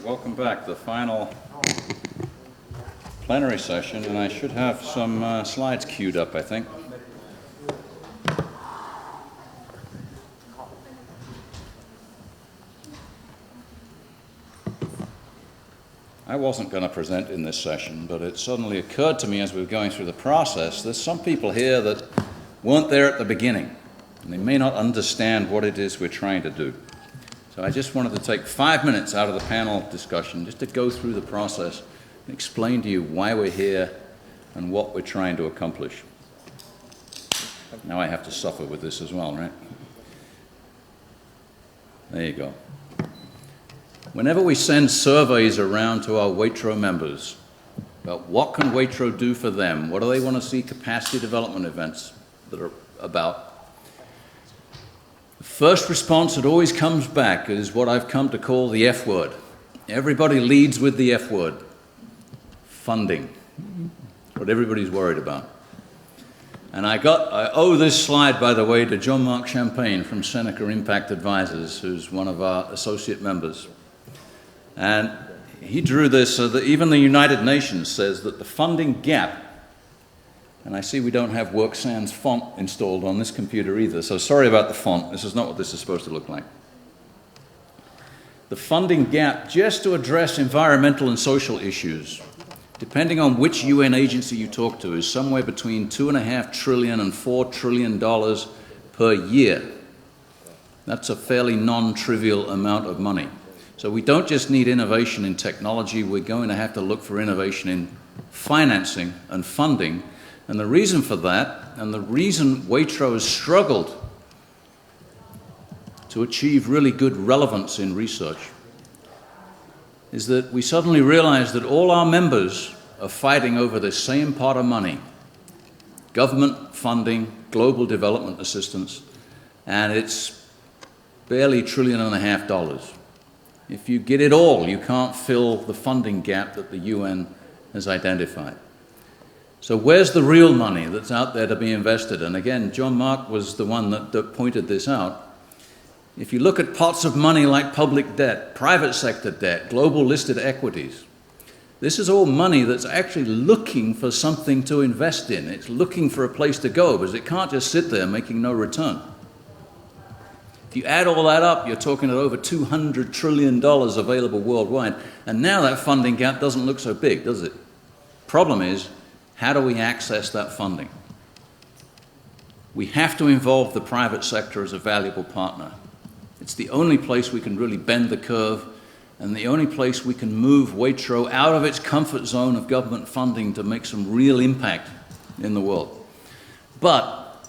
Welcome back to the final plenary session, and I should have some slides queued up, I think. I wasn't going to present in this session, but it suddenly occurred to me as we were going through the process, there's some people here that weren't there at the beginning, and they may not understand what it is we're trying to do. So I just wanted to take 5 minutes out of the panel discussion just to go through the process and explain to you why we're here and what we're trying to accomplish. Now I have to suffer with this as well, right? There you go. Whenever we send surveys around to our WAITRO members about what can WAITRO do for them, what do they want to see capacity development events that are about, the first response that always comes back is what I've come to call the F word. Everybody leads with the F word. Funding. What everybody's worried about. And I owe this slide, by the way, to Jean-Marc from Seneca Impact Advisors, who's one of our associate members. And he drew this so that even the United Nations says that the funding gap, and I see we don't have WorkSans font installed on this computer either, so sorry about the font. This is not what this is supposed to look like. The funding gap just to address environmental and social issues, depending on which UN agency you talk to, is somewhere between $2.5 trillion and $4 trillion per year. That's a fairly non-trivial amount of money. So we don't just need innovation in technology, we're going to have to look for innovation in financing and funding. And the reason for that, and the reason WAITRO has struggled to achieve really good relevance in research, is that we suddenly realize that all our members are fighting over the same pot of money. Government funding, global development assistance, and it's barely $1.5 trillion. If you get it all, you can't fill the funding gap that the UN has identified. So where's the real money that's out there to be invested? And again, Jean-Marc was the one that pointed this out. If you look at pots of money like public debt, private sector debt, global listed equities, this is all money that's actually looking for something to invest in. It's looking for a place to go because it can't just sit there making no return. If you add all that up, you're talking at over $200 trillion available worldwide. And now that funding gap doesn't look so big, does it? Problem is, how do we access that funding? We have to involve the private sector as a valuable partner. It's the only place we can really bend the curve and the only place we can move WAITRO out of its comfort zone of government funding to make some real impact in the world. But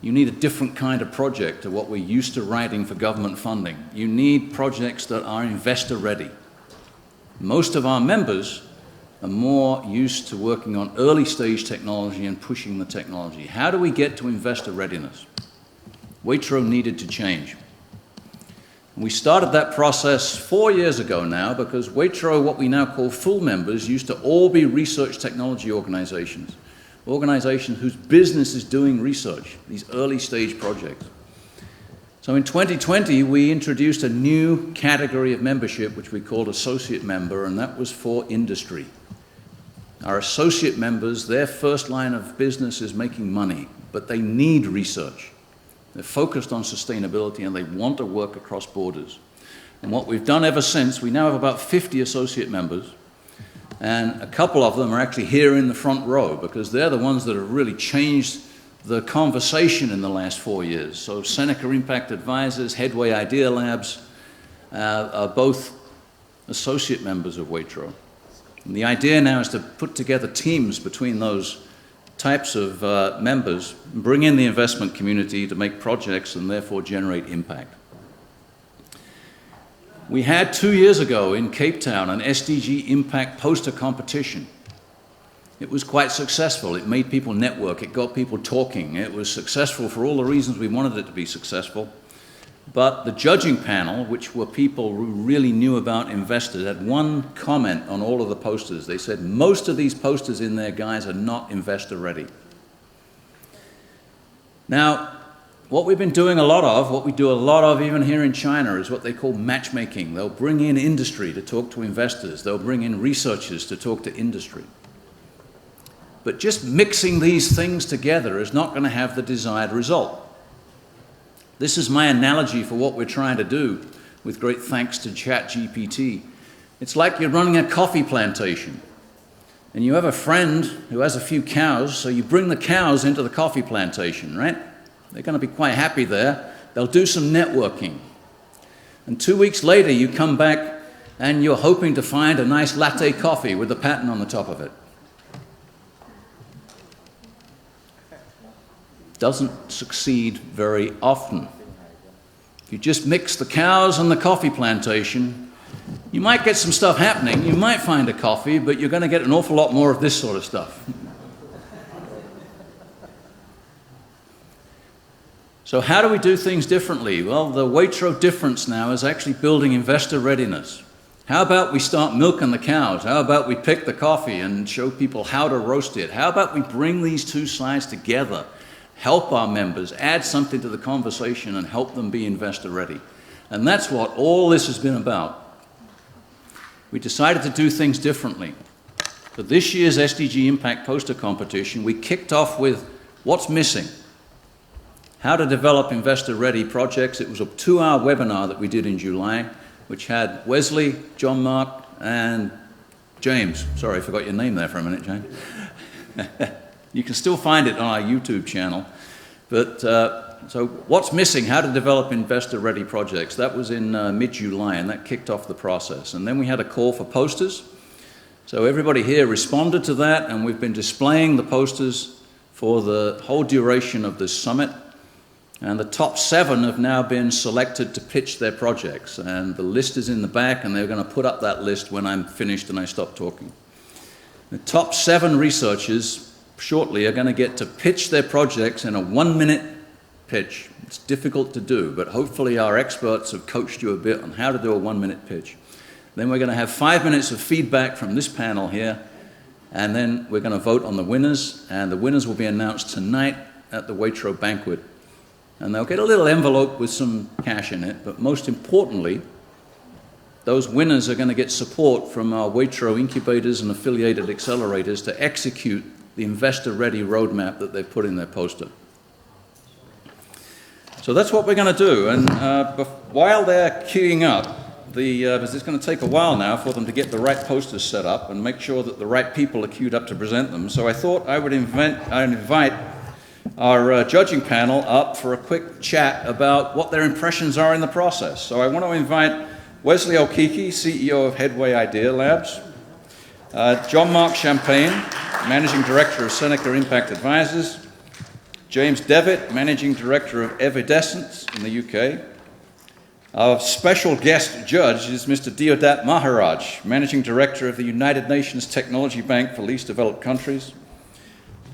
you need a different kind of project to what we're used to writing for government funding. You need projects that are investor ready. Most of our members are more used to working on early stage technology and pushing the technology. How do we get to investor readiness? WAITRO needed to change. We started that process 4 years ago now because WAITRO, what we now call full members, used to all be research technology organizations whose business is doing research, these early stage projects. So in 2020, we introduced a new category of membership, which we called associate member, and that was for industry. Our associate members, their first line of business is making money, but they need research. They're focused on sustainability and they want to work across borders. And what we've done ever since, we now have about 50 associate members, and a couple of them are actually here in the front row because they're the ones that have really changed the conversation in the last 4 years. So Seneca Impact Advisors, Headway Idea Labs are both associate members of WAITRO. And the idea now is to put together teams between those types of members, bring in the investment community to make projects and therefore generate impact. We had 2 years ago in Cape Town an SDG impact poster competition. It was quite successful. It made people network. It got people talking. It was successful for all the reasons we wanted it to be successful. But the judging panel, which were people who really knew about investors, had one comment on all of the posters. They said, most of these posters in there, guys, are not investor ready. Now, what we've been doing a lot of, what we do a lot of even here in China, is what they call matchmaking. They'll bring in industry to talk to investors. They'll bring in researchers to talk to industry. But just mixing these things together is not going to have the desired result. This is my analogy for what we're trying to do, with great thanks to ChatGPT. It's like you're running a coffee plantation, and you have a friend who has a few cows, so you bring the cows into the coffee plantation, right? They're going to be quite happy there. They'll do some networking. And 2 weeks later, you come back and you're hoping to find a nice latte coffee with a patent on the top of it. Doesn't succeed very often. If you just mix the cows and the coffee plantation, you might get some stuff happening. You might find a coffee, but you're going to get an awful lot more of this sort of stuff. So how do we do things differently? Well, the WAITRO difference now is actually building investor readiness. How about we start milking the cows? How about we pick the coffee and show people how to roast it? How about we bring these two sides together, help our members, add something to the conversation and help them be investor ready? And that's what all this has been about. We decided to do things differently. For this year's SDG Impact Poster Competition, we kicked off with what's missing. How to develop investor-ready projects. It was a 2-hour webinar that we did in July, which had Wesley, Jean-Marc, and James. Sorry, I forgot your name there for a minute, James. You can still find it on our YouTube channel. But so what's missing? How to develop investor-ready projects. That was in mid-July, and that kicked off the process. And then we had a call for posters. So everybody here responded to that, and we've been displaying the posters for the whole duration of this summit. And the top 7 have now been selected to pitch their projects. And the list is in the back, and they're going to put up that list when I'm finished and I stop talking. The top 7 researchers shortly are going to get to pitch their projects in a 1-minute pitch. It's difficult to do, but hopefully our experts have coached you a bit on how to do a 1-minute pitch. Then we're going to have 5 minutes of feedback from this panel here, and then we're going to vote on the winners, and the winners will be announced tonight at the WAITRO banquet. And they'll get a little envelope with some cash in it, but most importantly, those winners are going to get support from our WAITRO incubators and affiliated accelerators to execute the investor-ready roadmap that they've put in their poster. So that's what we're going to do. And while they're queuing up, because it's going to take a while now for them to get the right posters set up and make sure that the right people are queued up to present them. So I thought I would invite our judging panel up for a quick chat about what their impressions are in the process. So I want to invite Wesley Okeke, CEO of Headway Idea Labs, Jean-Marc Champagne, Managing Director of Seneca Impact Advisors, James Devitt, Managing Director of Evidescence in the UK. Our special guest judge is Mr. Deodat Maharaj, Managing Director of the United Nations Technology Bank for Least Developed Countries.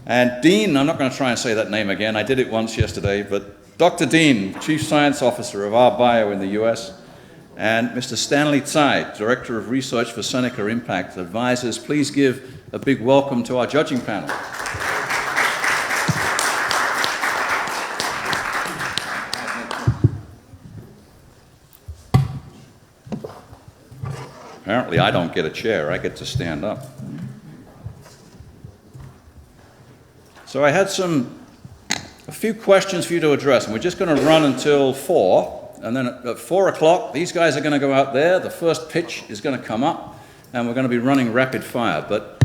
And Dean, I'm not going to try and say that name again, I did it once yesterday, but Dr. Dean, Chief Science Officer of rBIO in the US, and Mr. Stanley Tsai, Director of Research for Seneca Impact Advisors. Please give a big welcome to our judging panel. Apparently I don't get a chair, I get to stand up. So I had a few questions for you to address, and we're just going to run until 4, and then at 4 o'clock, these guys are going to go out there, the first pitch is going to come up, and we're going to be running rapid fire. But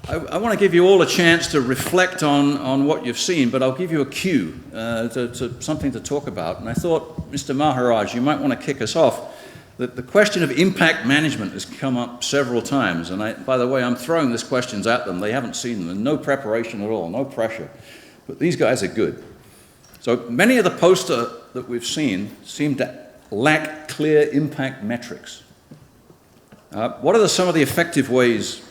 I want to give you all a chance to reflect on what you've seen, but I'll give you a cue to something to talk about. And I thought, Mr. Maharaj, you might want to kick us off. The question of impact management has come up several times, and by the way, I'm throwing these questions at them. They haven't seen them, and no preparation at all, no pressure. But these guys are good. So many of the posters that we've seen seem to lack clear impact metrics. What are some of the effective ways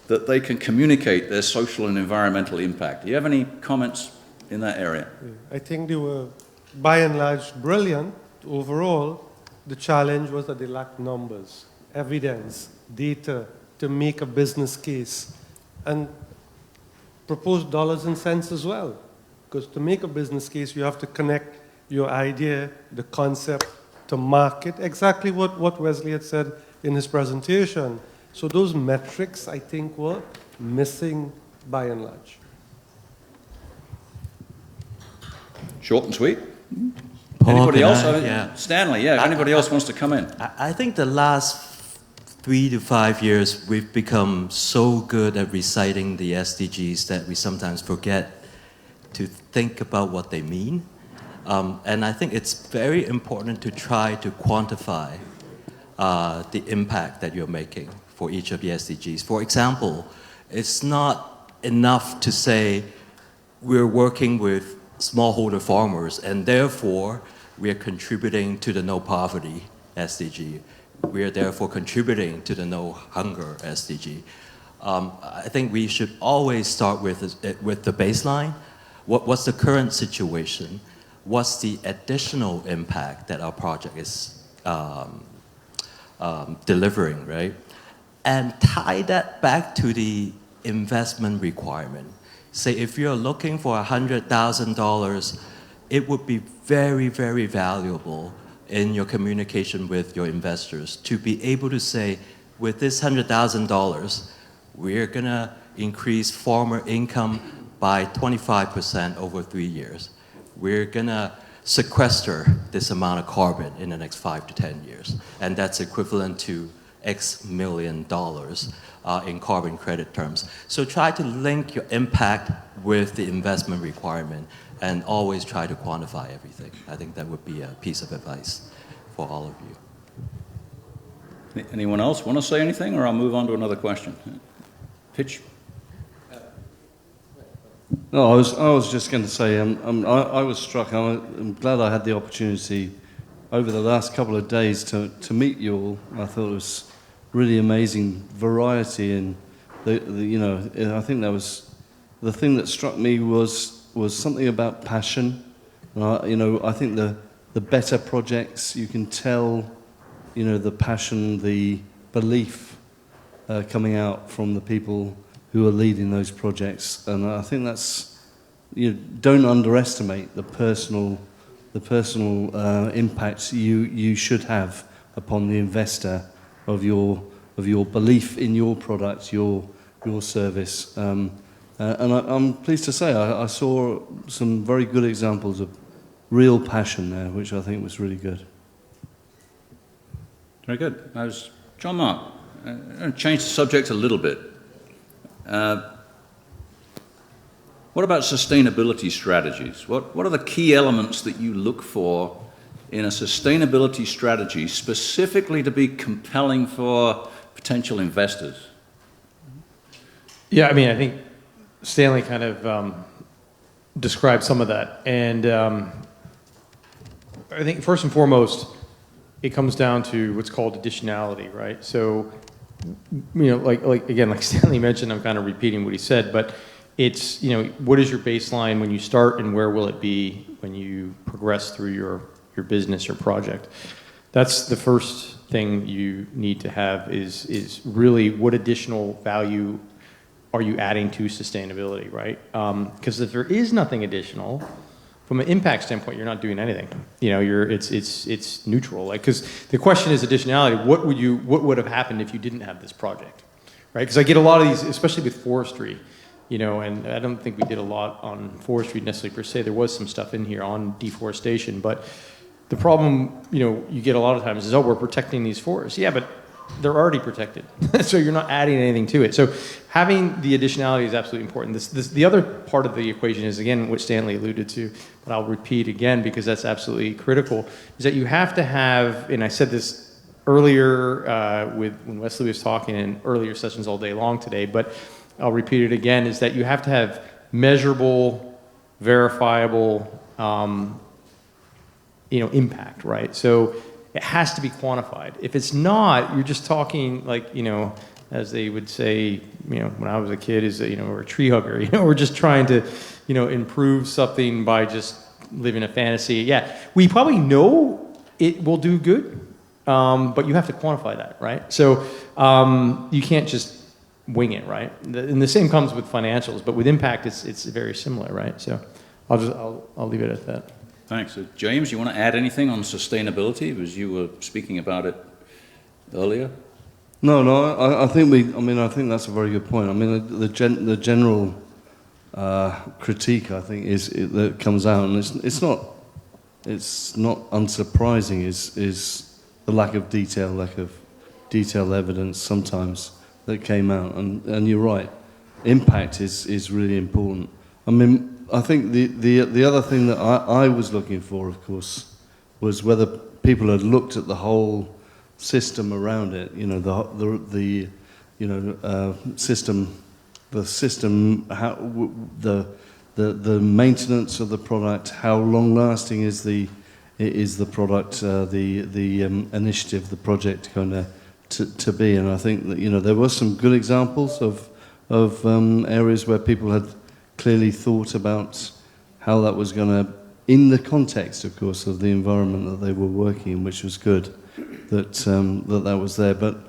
that they can communicate their social and environmental impact? Do you have any comments in that area? I think they were, by and large, brilliant overall. The challenge was that they lacked numbers, evidence, data to make a business case, and propose dollars and cents as well. Because to make a business case, you have to connect your idea, the concept, to market, exactly what Wesley had said in his presentation. So those metrics, I think, were missing by and large. Short and sweet. Paul, Anybody else? Yeah. Stanley, yeah, if anybody else wants to come in. I think the last 3 to 5 years, we've become so good at reciting the SDGs that we sometimes forget to think about what they mean. And I think it's very important to try to quantify the impact that you're making for each of the SDGs. For example, it's not enough to say we're working with smallholder farmers and therefore we are contributing to the no poverty SDG. We are therefore contributing to the no hunger SDG. I think we should always start with the baseline. What's the current situation? What's the additional impact that our project is delivering, right? And tie that back to the investment requirement. Say if you're looking for $100,000, it would be very, very valuable in your communication with your investors to be able to say, with this $100,000, we're gonna increase farmer income by 25% over 3 years. We're gonna sequester this amount of carbon in the next 5 to 10 years. And that's equivalent to X million dollars in carbon credit terms. So try to link your impact with the investment requirement and always try to quantify everything. I think that would be a piece of advice for all of you. Anyone else want to say anything, or I'll move on to another question? Pitch. No, I was just going to say, I was struck. I'm glad I had the opportunity over the last couple of days to meet you all. I thought it was really amazing variety, and I think that was the thing that struck me was something about passion. I think the better projects, you can tell, the passion, the belief coming out from the people who are leading those projects, and I think that's, don't underestimate the personal impacts you should have upon the investor of your belief in your product, your service. And I'm pleased to say I saw some very good examples of real passion there, which I think was really good. Very good. I was Jean-Marc. I'm going to change the subject a little bit. What about sustainability strategies? What are the key elements that you look for in a sustainability strategy, specifically to be compelling for potential investors? Yeah, I think Stanley kind of described some of that. And I think first and foremost, it comes down to what's called additionality, right? So, like Stanley mentioned, I'm kind of repeating what he said, but it's, what is your baseline when you start and where will it be when you progress through your business or project? That's the first thing you need to have is really what additional value are you adding to sustainability, right? Because if there is nothing additional, from an impact standpoint, you're not doing anything. It's neutral. Because the question is additionality. What would have happened if you didn't have this project, right? Because I get a lot of these, especially with forestry, and I don't think we did a lot on forestry necessarily per se. There was some stuff in here on deforestation, but the problem, you get a lot of times is, we're protecting these forests. Yeah, but they're already protected. So you're not adding anything to it. So having the additionality is absolutely important. The other part of the equation is, again, what Stanley alluded to, but I'll repeat again because that's absolutely critical, is that you have to have, and I said this earlier when Wesley was talking in earlier sessions all day long today, but I'll repeat it again, is that you have to have measurable, verifiable, impact, right? So it has to be quantified. If it's not, you're just talking as they would say, when I was a kid, we're a tree hugger. We're just trying to, improve something by just living a fantasy. Yeah, we probably know it will do good, but you have to quantify that, right? So you can't just wing it, right? And the same comes with financials, but with impact, it's very similar, right? So I'll leave it at that. Thanks. James, you want to add anything on sustainability, as you were speaking about it earlier? No, I think that's a very good point. I mean, the general critique, I think, that comes out, and it's not unsurprising, is the lack of detailed evidence sometimes that came out, and you're right, impact is really important. I mean, I think the other thing that I was looking for, of course, was whether people had looked at the whole system around it. You know, the maintenance of the product, how long lasting is the product, the initiative, the project going to be. And I think that, you know, there were some good examples of areas where people had clearly thought about how that was going to, in the context, of course, of the environment that they were working in, which was good, that was there. But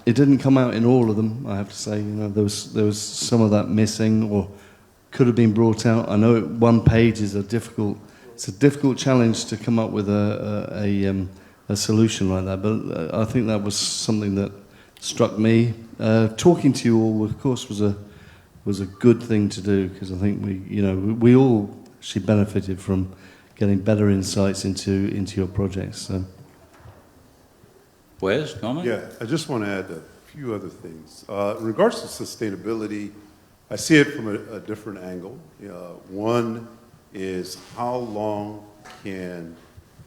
it didn't come out in all of them, I have to say. You know, there was some of that missing, or could have been brought out. I know one page is a difficult challenge to come up with a solution like that. But I think that was something that struck me. Talking to you all, of course, was a good thing to do, because I think we all actually benefited from getting better insights into your projects. So. Wes, comment? Yeah, I just want to add a few other things. In regards to sustainability, I see it from a different angle. One is, how long can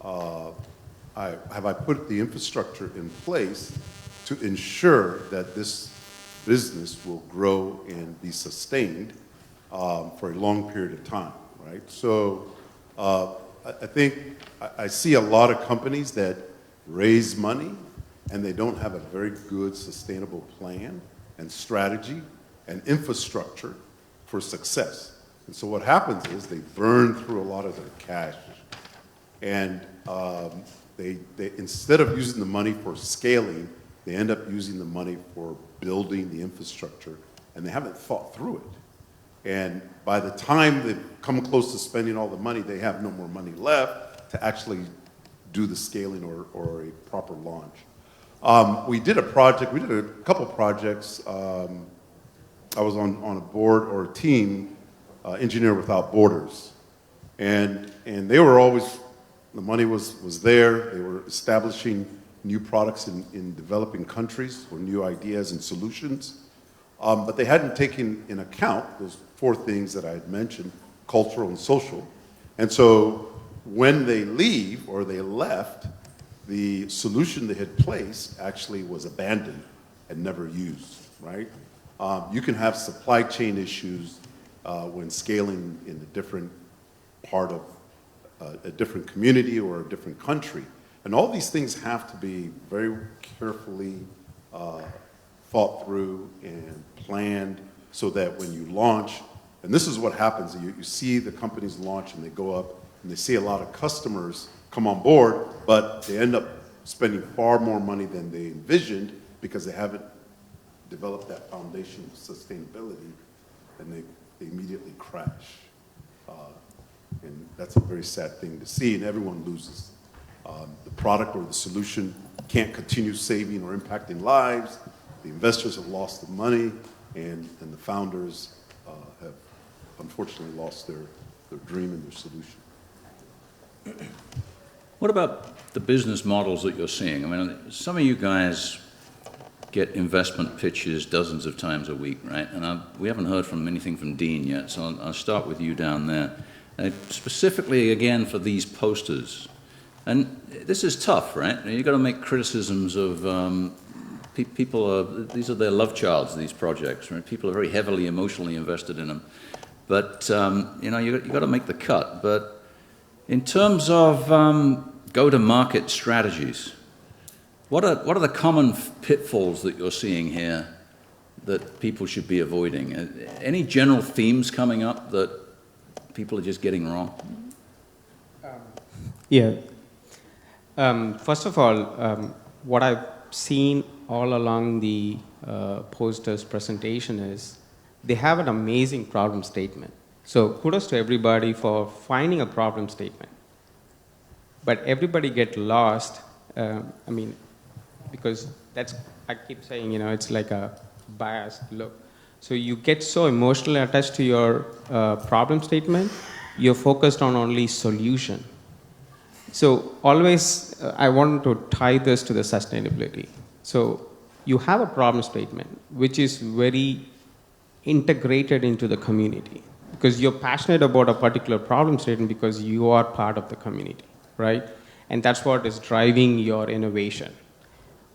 I put the infrastructure in place to ensure that this business will grow and be sustained for a long period of time, right? So I think I see a lot of companies that raise money and they don't have a very good sustainable plan and strategy and infrastructure for success. And so what happens is they burn through a lot of their cash, and they instead of using the money for scaling, they end up using the money for building the infrastructure, and they haven't thought through it. And by the time they've come close to spending all the money, they have no more money left to actually do the scaling or a proper launch. We did a couple projects. I was on a board or a team, Engineer Without Borders. And they were always, the money was there. They were establishing new products in developing countries, or new ideas and solutions. But they hadn't taken in account those 4 things that I had mentioned, cultural and social. And so when they leave, or they left, the solution they had placed actually was abandoned and never used, right? You can have supply chain issues when scaling in a different part of a different community or a different country. And all these things have to be very carefully thought through and planned, so that when you launch, and this is what happens, you see the companies launch and they go up and they see a lot of customers come on board, but they end up spending far more money than they envisioned because they haven't developed that foundation of sustainability, and they immediately crash. And that's a very sad thing to see, and everyone loses. The product or the solution can't continue saving or impacting lives. The investors have lost the money, and the founders have unfortunately lost their dream and their solution. What about the business models that you're seeing? I mean, some of you guys get investment pitches dozens of times a week, right? And we haven't heard from anything from Dean yet, so I'll start with you down there. Specifically, again, for these posters. And this is tough, right? You've got to make criticisms of people. These are their love childs, these projects, right? People are very heavily emotionally invested in them. But, you've got to make the cut. But in terms of go-to-market strategies, what are the common pitfalls that you're seeing here that people should be avoiding? Any general themes coming up that people are just getting wrong? First of all, what I've seen all along the posters presentation is they have an amazing problem statement. So kudos to everybody for finding a problem statement. But everybody get lost, because I keep saying, it's like a biased look. So you get so emotionally attached to your problem statement, you're focused on only solution. So always, I want to tie this to the sustainability. So you have a problem statement, which is very integrated into the community, because you're passionate about a particular problem statement because you are part of the community, right? And that's what is driving your innovation.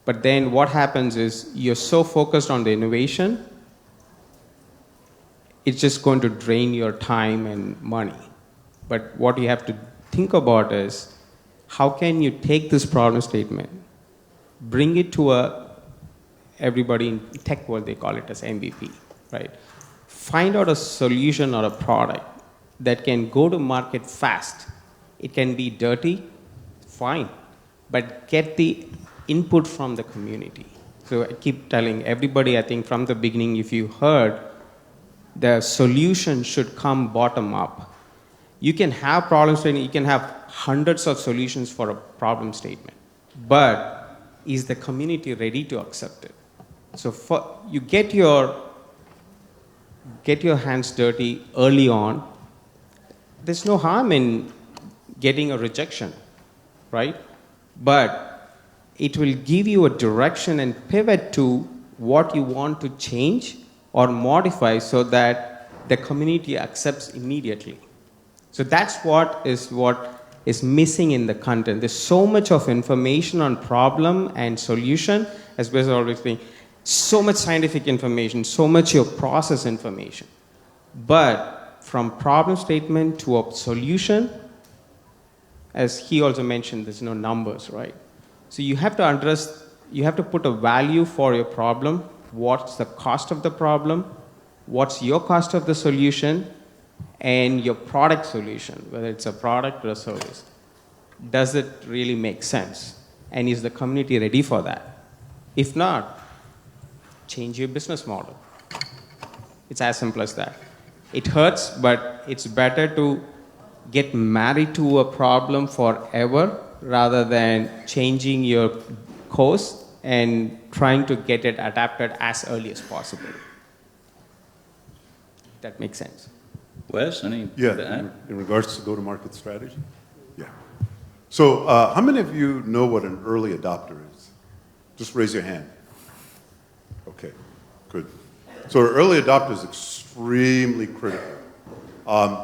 But then what happens is you're so focused on the innovation, it's just going to drain your time and money. But what you have to think about is, how can you take this problem statement, bring it to everybody in tech world, they call it as MVP, right? Find out a solution or a product that can go to market fast. It can be dirty, fine, but get the input from the community. So I keep telling everybody, I think from the beginning, if you heard, the solution should come bottom up. You can have problem statement, you can have hundreds of solutions for a problem statement, but is the community ready to accept it? So you get your hands dirty early on. There's no harm in getting a rejection, right? But it will give you a direction and pivot to what you want to change or modify so that the community accepts immediately. So that's what is missing in the content. There's so much of information on problem and solution, as Wesley always saying, so much scientific information, so much of process information. But from problem statement to a solution, as he also mentioned, there's no numbers, right? So you have to put a value for your problem. What's the cost of the problem? What's your cost of the solution? And your product solution, whether it's a product or a service. Does it really make sense? And is the community ready for that? If not, change your business model. It's as simple as that. It hurts, but it's better to get married to a problem forever rather than changing your course and trying to get it adapted as early as possible. That makes sense. Wes, any? Yeah, in regards to go-to-market strategy? Yeah. So how many of you know what an early adopter is? Just raise your hand. Okay, good. So an early adopter is extremely critical.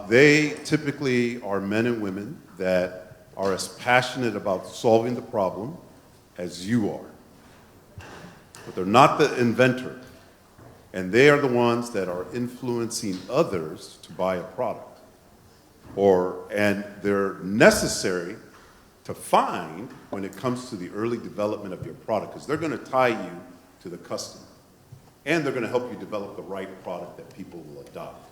They typically are men and women that are as passionate about solving the problem as you are. But they're not the inventor. And they are the ones that are influencing others to buy a product. And they're necessary to find when it comes to the early development of your product, because they're going to tie you to the customer. And they're going to help you develop the right product that people will adopt.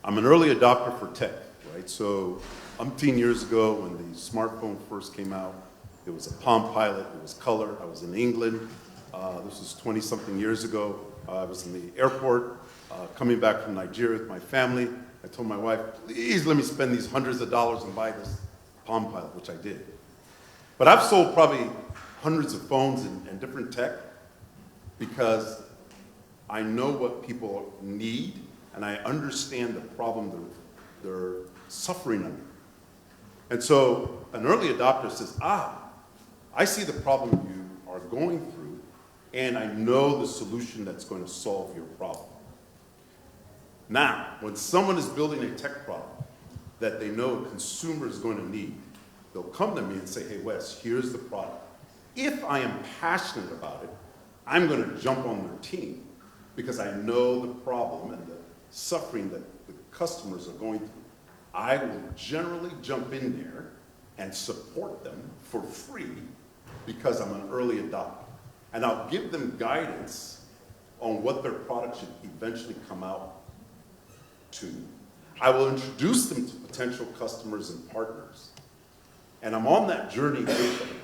I'm an early adopter for tech, right? So umpteen years ago when the smartphone first came out, it was a Palm Pilot, it was color. I was in England. This was 20-something years ago. I was in the airport coming back from Nigeria with my family. I told my wife, please let me spend these hundreds of dollars and buy this Palm Pilot, which I did. But I've sold probably hundreds of phones and different tech because I know what people need and I understand the problem they're suffering under. And so an early adopter says, I see the problem you are going through, and I know the solution that's going to solve your problem. Now, when someone is building a tech product that they know a consumer is going to need, they'll come to me and say, hey, Wes, here's the product. If I am passionate about it, I'm going to jump on their team because I know the problem and the suffering that the customers are going through. I will generally jump in there and support them for free because I'm an early adopter. And I'll give them guidance on what their product should eventually come out to. I will introduce them to potential customers and partners. And I'm on that journey with them.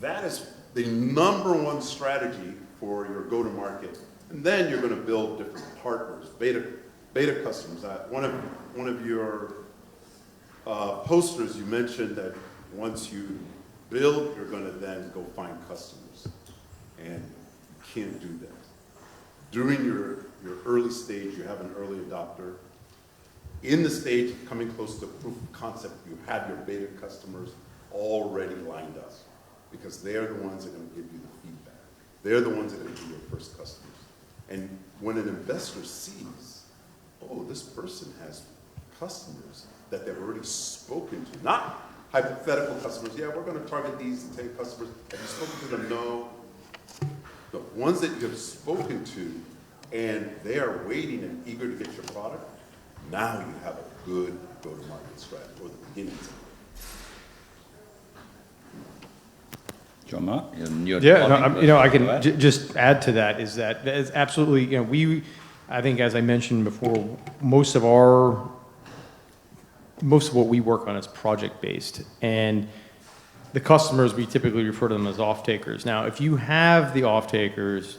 That is the #1 strategy for your go-to-market. And then you're going to build different partners, beta beta customers. One of your posters, you mentioned that once you build, you're going to then go find customers, and you can't do that. During your early stage, you have an early adopter. In the stage of coming close to proof of concept, you have your beta customers already lined up, because they're the ones that are going to give you the feedback. They're the ones that are going to be your first customers. And when an investor sees, oh, this person has customers that they've already spoken to, not hypothetical customers, yeah, we're going to target these 10 customers. Have you spoken to them? No. The ones that you have spoken to, and they are waiting and eager to get your product, now you have a good go-to-market strategy, or the beginning of it. Jean-Marc? I can just add to that is that it's absolutely, I think as I mentioned before, most of what we work on is project-based, and the customers, we typically refer to them as off-takers. Now, if you have the off-takers,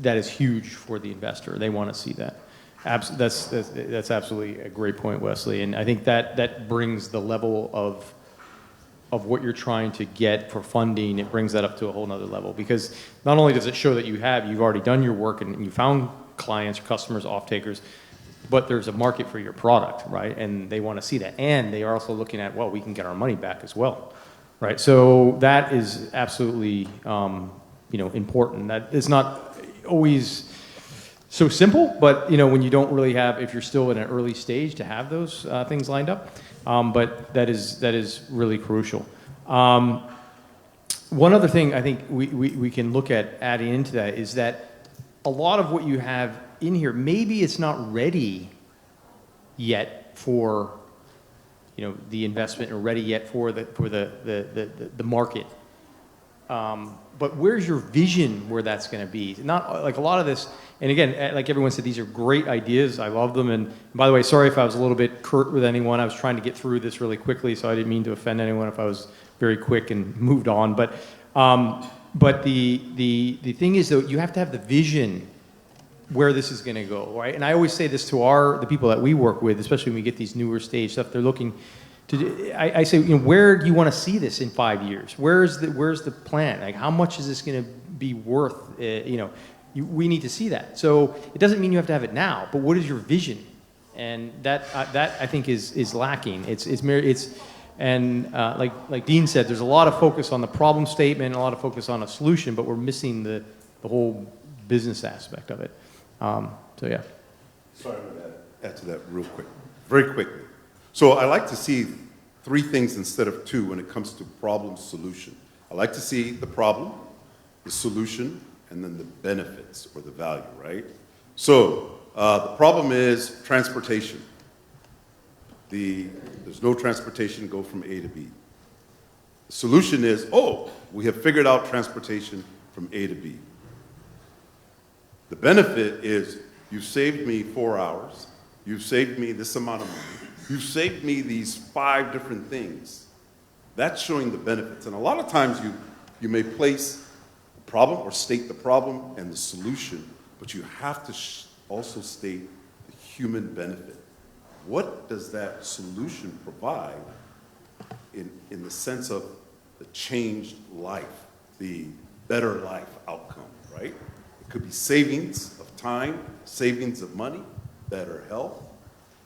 that is huge for the investor. They want to see that. That's absolutely a great point, Wesley, and I think that brings the level of what you're trying to get for funding, it brings that up to a whole nother level, because not only does it show that you've already done your work and you found clients, customers, off-takers, but there's a market for your product, right? And they want to see that. And they are also looking at, well, we can get our money back as well, right? So that is absolutely, important. That is not always so simple, but, when you don't really have, if you're still in an early stage, to have those things lined up. But that is really crucial. One other thing I think we can look at adding into that is that a lot of what you have in here, maybe it's not ready yet for the investment, or ready yet for the market. But where's your vision where that's going to be? Not like a lot of this, and again, like everyone said, these are great ideas. I love them. And by the way, sorry if I was a little bit curt with anyone. I was trying to get through this really quickly, so I didn't mean to offend anyone if I was very quick and moved on. But the thing is, though, you have to have the vision where this is going to go, right? And I always say this to the people that we work with, especially when we get these newer stage stuff. They're looking to. I say, where do you want to see this in 5 years? Where's the plan? Like, how much is this going to be worth? We need to see that. So it doesn't mean you have to have it now, but what is your vision? And that I think is lacking. Like Dean said, there's a lot of focus on the problem statement, a lot of focus on a solution, but we're missing the whole business aspect of it. So yeah. Sorry, I'm going to add to that real quick, very quickly. So I like to see 3 things instead of 2 when it comes to problem solution. I like to see the problem, the solution, and then the benefits or the value, right? So the problem is transportation. There's no transportation, go from A to B. The solution is, we have figured out transportation from A to B. The benefit is, you've saved me 4 hours, you've saved me this amount of money, you've saved me these 5 different things. That's showing the benefits. And a lot of times you may place the problem or state the problem and the solution, but you have to also state the human benefit. What does that solution provide in the sense of the changed life, the better life outcome, right? It could be savings of time, savings of money, better health.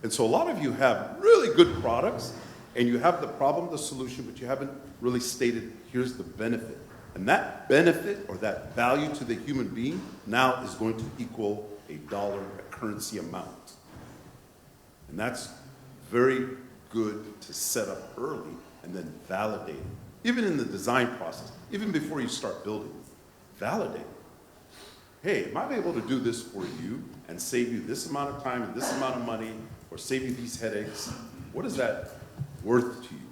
And so a lot of you have really good products, and you have the problem, the solution, but you haven't really stated, here's the benefit. And that benefit or that value to the human being now is going to equal a dollar, a currency amount. And that's very good to set up early and then validate it. Even in the design process, even before you start building, validate it. Hey, am I able to do this for you and save you this amount of time and this amount of money, or save you these headaches? What is that worth to you?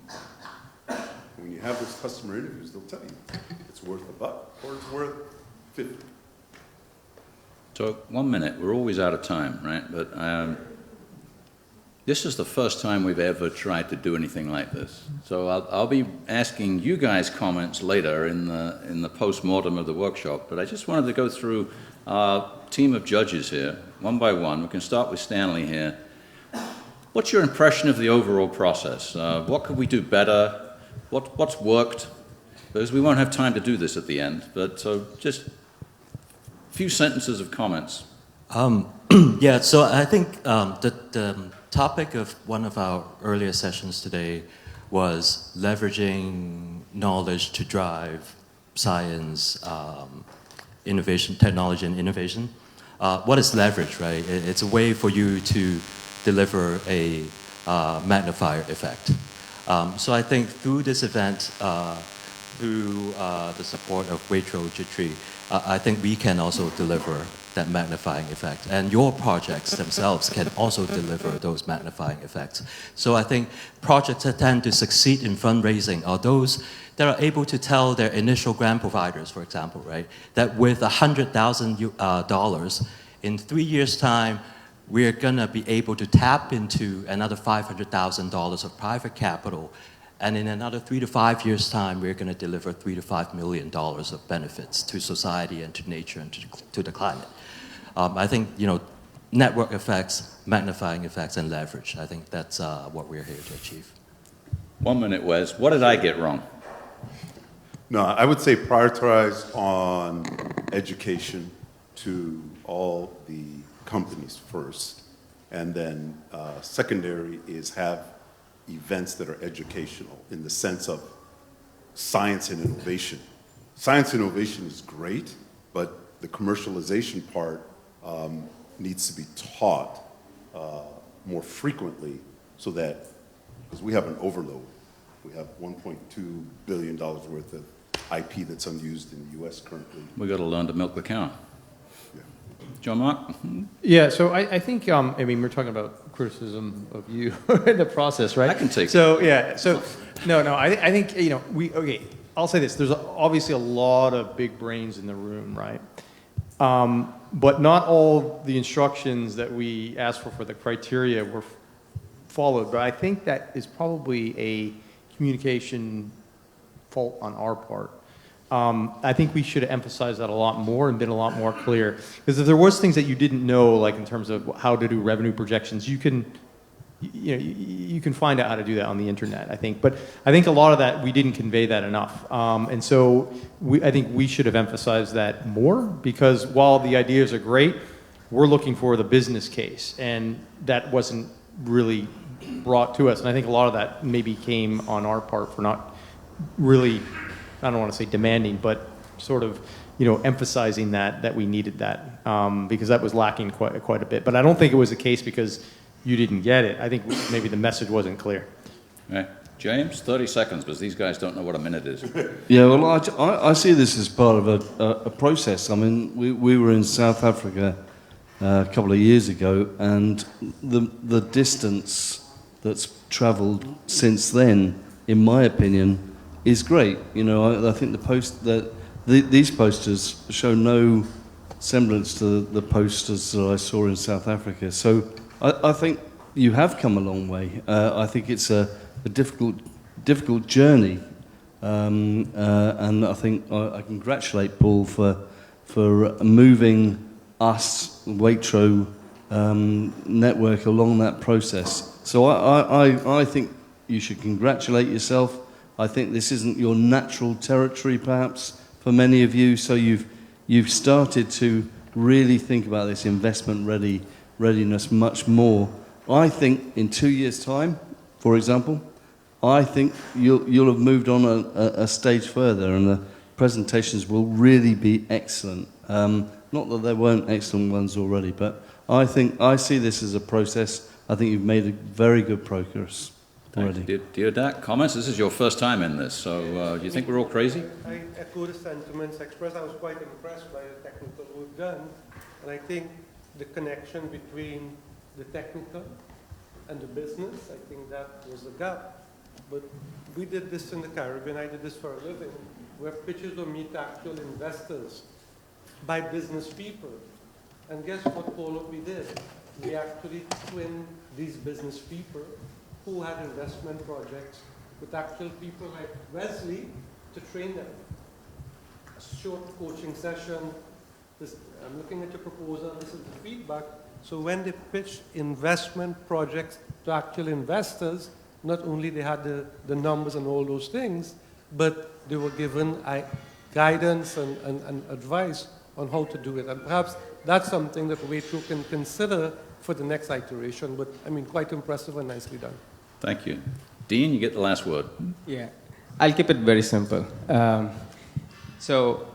When you have those customer interviews, they'll tell you it's worth $1 or it's worth 50. So 1 minute, we're always out of time, right? But this is the first time we've ever tried to do anything like this. So I'll be asking you guys comments later in the post-mortem of the workshop, but I just wanted to go through team of judges here, one by one. We can start with Stanley here. What's your impression of the overall process? What could we do better? What's worked? Because we won't have time to do this at the end, but so just a few sentences of comments. Yeah, so I think the topic of one of our earlier sessions today was leveraging knowledge to drive science, innovation, technology, and innovation. What is leverage, right? It's a way for you to deliver a magnifier effect. So I think through this event, through the support of WAITRO, JITRI, I think we can also deliver that magnifying effect. And your projects themselves can also deliver those magnifying effects. So I think projects that tend to succeed in fundraising are those that are able to tell their initial grant providers, for example, right, that with $100,000, in 3 years' time, we're gonna be able to tap into another $500,000 of private capital. And in another 3 to 5 years' time, we're going to deliver $3 to $5 million of benefits to society and to nature and to the climate. I think, network effects, magnifying effects, and leverage. I think that's what we're here to achieve. 1 minute, Wes. What did I get wrong? No, I would say prioritize on education to all the companies first, and then secondary is have events that are educational in the sense of science and innovation. Science and innovation is great, but the commercialization part needs to be taught more frequently so that, because we have an overload. We have $1.2 billion worth of IP that's unused in the U.S. currently. We've got to learn to milk the cow. Yeah. Jean-Marc? Yeah, so I think, we're talking about criticism of you in the process, right? I can take so, yeah, so, I think, I'll say this. There's obviously a lot of big brains in the room, right? But not all the instructions that we asked for the criteria were followed. But I think that is probably a communication fault on our part. I think we should have emphasized that a lot more and been a lot more clear. Because if there was things that you didn't know, like in terms of how to do revenue projections, you can find out how to do that on the internet, I think. But I think a lot of that, we didn't convey that enough. And so I think we should have emphasized that more, because while the ideas are great, we're looking for the business case. And that wasn't really brought to us. And I think a lot of that maybe came on our part for not really, I don't want to say demanding, but sort of, emphasizing that we needed that, because that was lacking quite a bit. But I don't think it was the case because you didn't get it. I think maybe the message wasn't clear. Okay. James, 30 seconds, because these guys don't know what a minute is. Yeah, well, I see this as part of a process. I mean, we were in South Africa a couple of years ago, and the distance that's travelled since then, in my opinion, is great. I think these posters show no semblance to the posters that I saw in South Africa. So I think you have come a long way. I think it's a difficult journey, and I think I congratulate Paul for moving us, WAITRO network, along that process. So I think you should congratulate yourself. I think this isn't your natural territory, perhaps, for many of you. So you've started to really think about this investment readiness much more. I think in 2 years' time, for example, I think you'll have moved on a stage further, and the presentations will really be excellent. Not that there weren't excellent ones already, but I see this as a process. I think you've made a very good progress already. Deodat, comments? This is your first time in this, so do you think we're all crazy? I echo the sentiments expressed. I was quite impressed by the technical work done, and I think the connection between the technical and the business, I think that was a gap. But we did this in the Caribbean, I did this for a living, where pitches were meet actual investors by business people. And guess what, Paul, we did? We actually twinned these business people who had investment projects with actual people like Wesley to train them. A short coaching session I'm looking at your proposal, this is the feedback. So when they pitch investment projects to actual investors, not only they had the numbers and all those things, but they were given guidance and advice on how to do it. And perhaps that's something that WAITRO can consider for the next iteration, but I mean, quite impressive and nicely done. Thank you. Dean, you get the last word. Yeah, I'll keep it very simple. So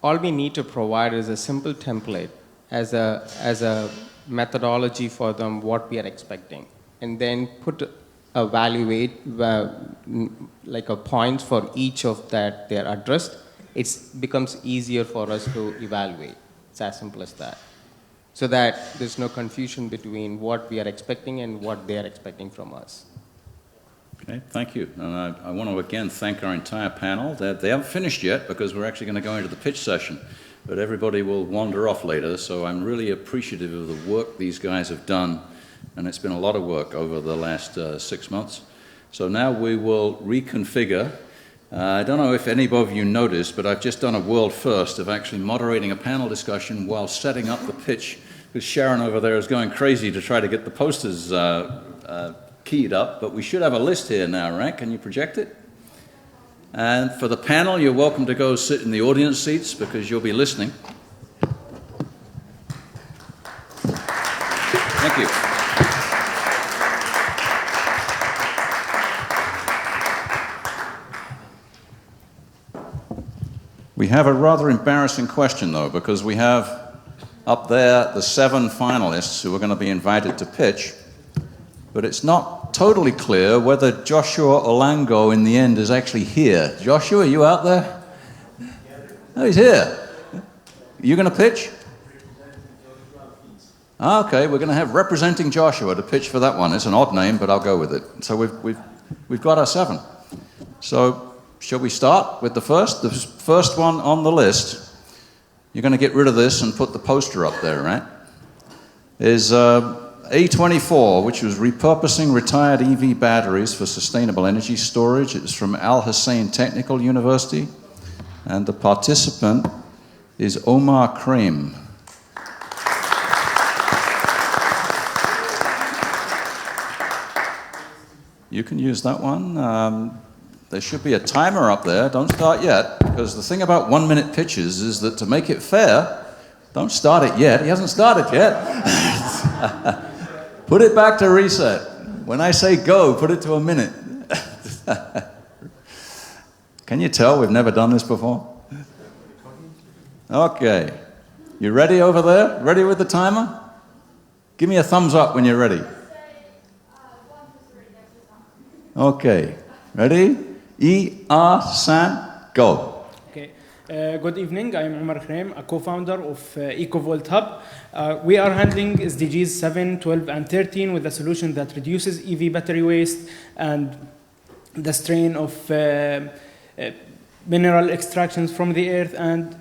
all we need to provide is a simple template as a methodology for them, what we are expecting, and then put like a points for each of that they are addressed. It becomes easier for us to evaluate. It's as simple as that. So that there's no confusion between what we are expecting and what they are expecting from us. Okay, thank you. And I want to again thank our entire panel. They haven't finished yet because we're actually going to go into the pitch session, but everybody will wander off later. So I'm really appreciative of the work these guys have done, and it's been a lot of work over the last 6 months. So now we will reconfigure. I don't know if any of you noticed, but I've just done a world first of actually moderating a panel discussion while setting up the pitch, because Sharon over there is going crazy to try to get the posters keyed up, but we should have a list here now, right? Can you project it? And for the panel, you're welcome to go sit in the audience seats because you'll be listening. Thank you. We have a rather embarrassing question, though, because we have up there the 7 finalists who are going to be invited to pitch, but it's not totally clear whether Joshua Olango in the end is actually here. Joshua, are you out there? Oh, he's here. You going to pitch? Okay, we're going to have representing Joshua to pitch for that one. It's an odd name, but I'll go with it. So we've got our 7. So shall we start with the first? The first one on the list, you're going to get rid of this and put the poster up there, right? Is A24, which was repurposing retired EV batteries for sustainable energy storage. It's from Al Hussein Technical University, and the participant is Omar Kreem. You can use that one. There should be a timer up there. Don't start yet, because the thing about 1-minute pitches is that to make it fair, don't start it yet. He hasn't started yet. Put it back to reset. When I say go, put it to a minute. Can you tell we've never done this before? Okay. You ready over there? Ready with the timer? Give me a thumbs up when you're ready. Okay. Ready? San, go. Okay. Good evening. I'm Omar Kreem, a co-founder of EcoVolt Hub. We are handling SDGs 7, 12, and 13 with a solution that reduces EV battery waste and the strain of mineral extractions from the earth, and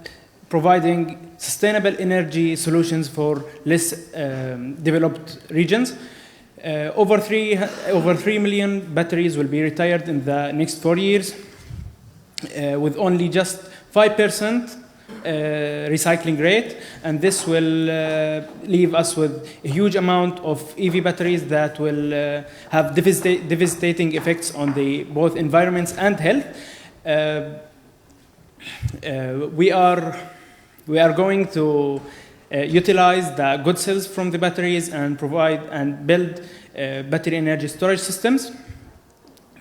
providing sustainable energy solutions for less developed regions. Over 3 million batteries will be retired in the next 4 years, with only just 5% recycling rate, and this will leave us with a huge amount of EV batteries that will have devastating effects on both environments and health. We are going to utilize the good cells from the batteries and provide and build battery energy storage systems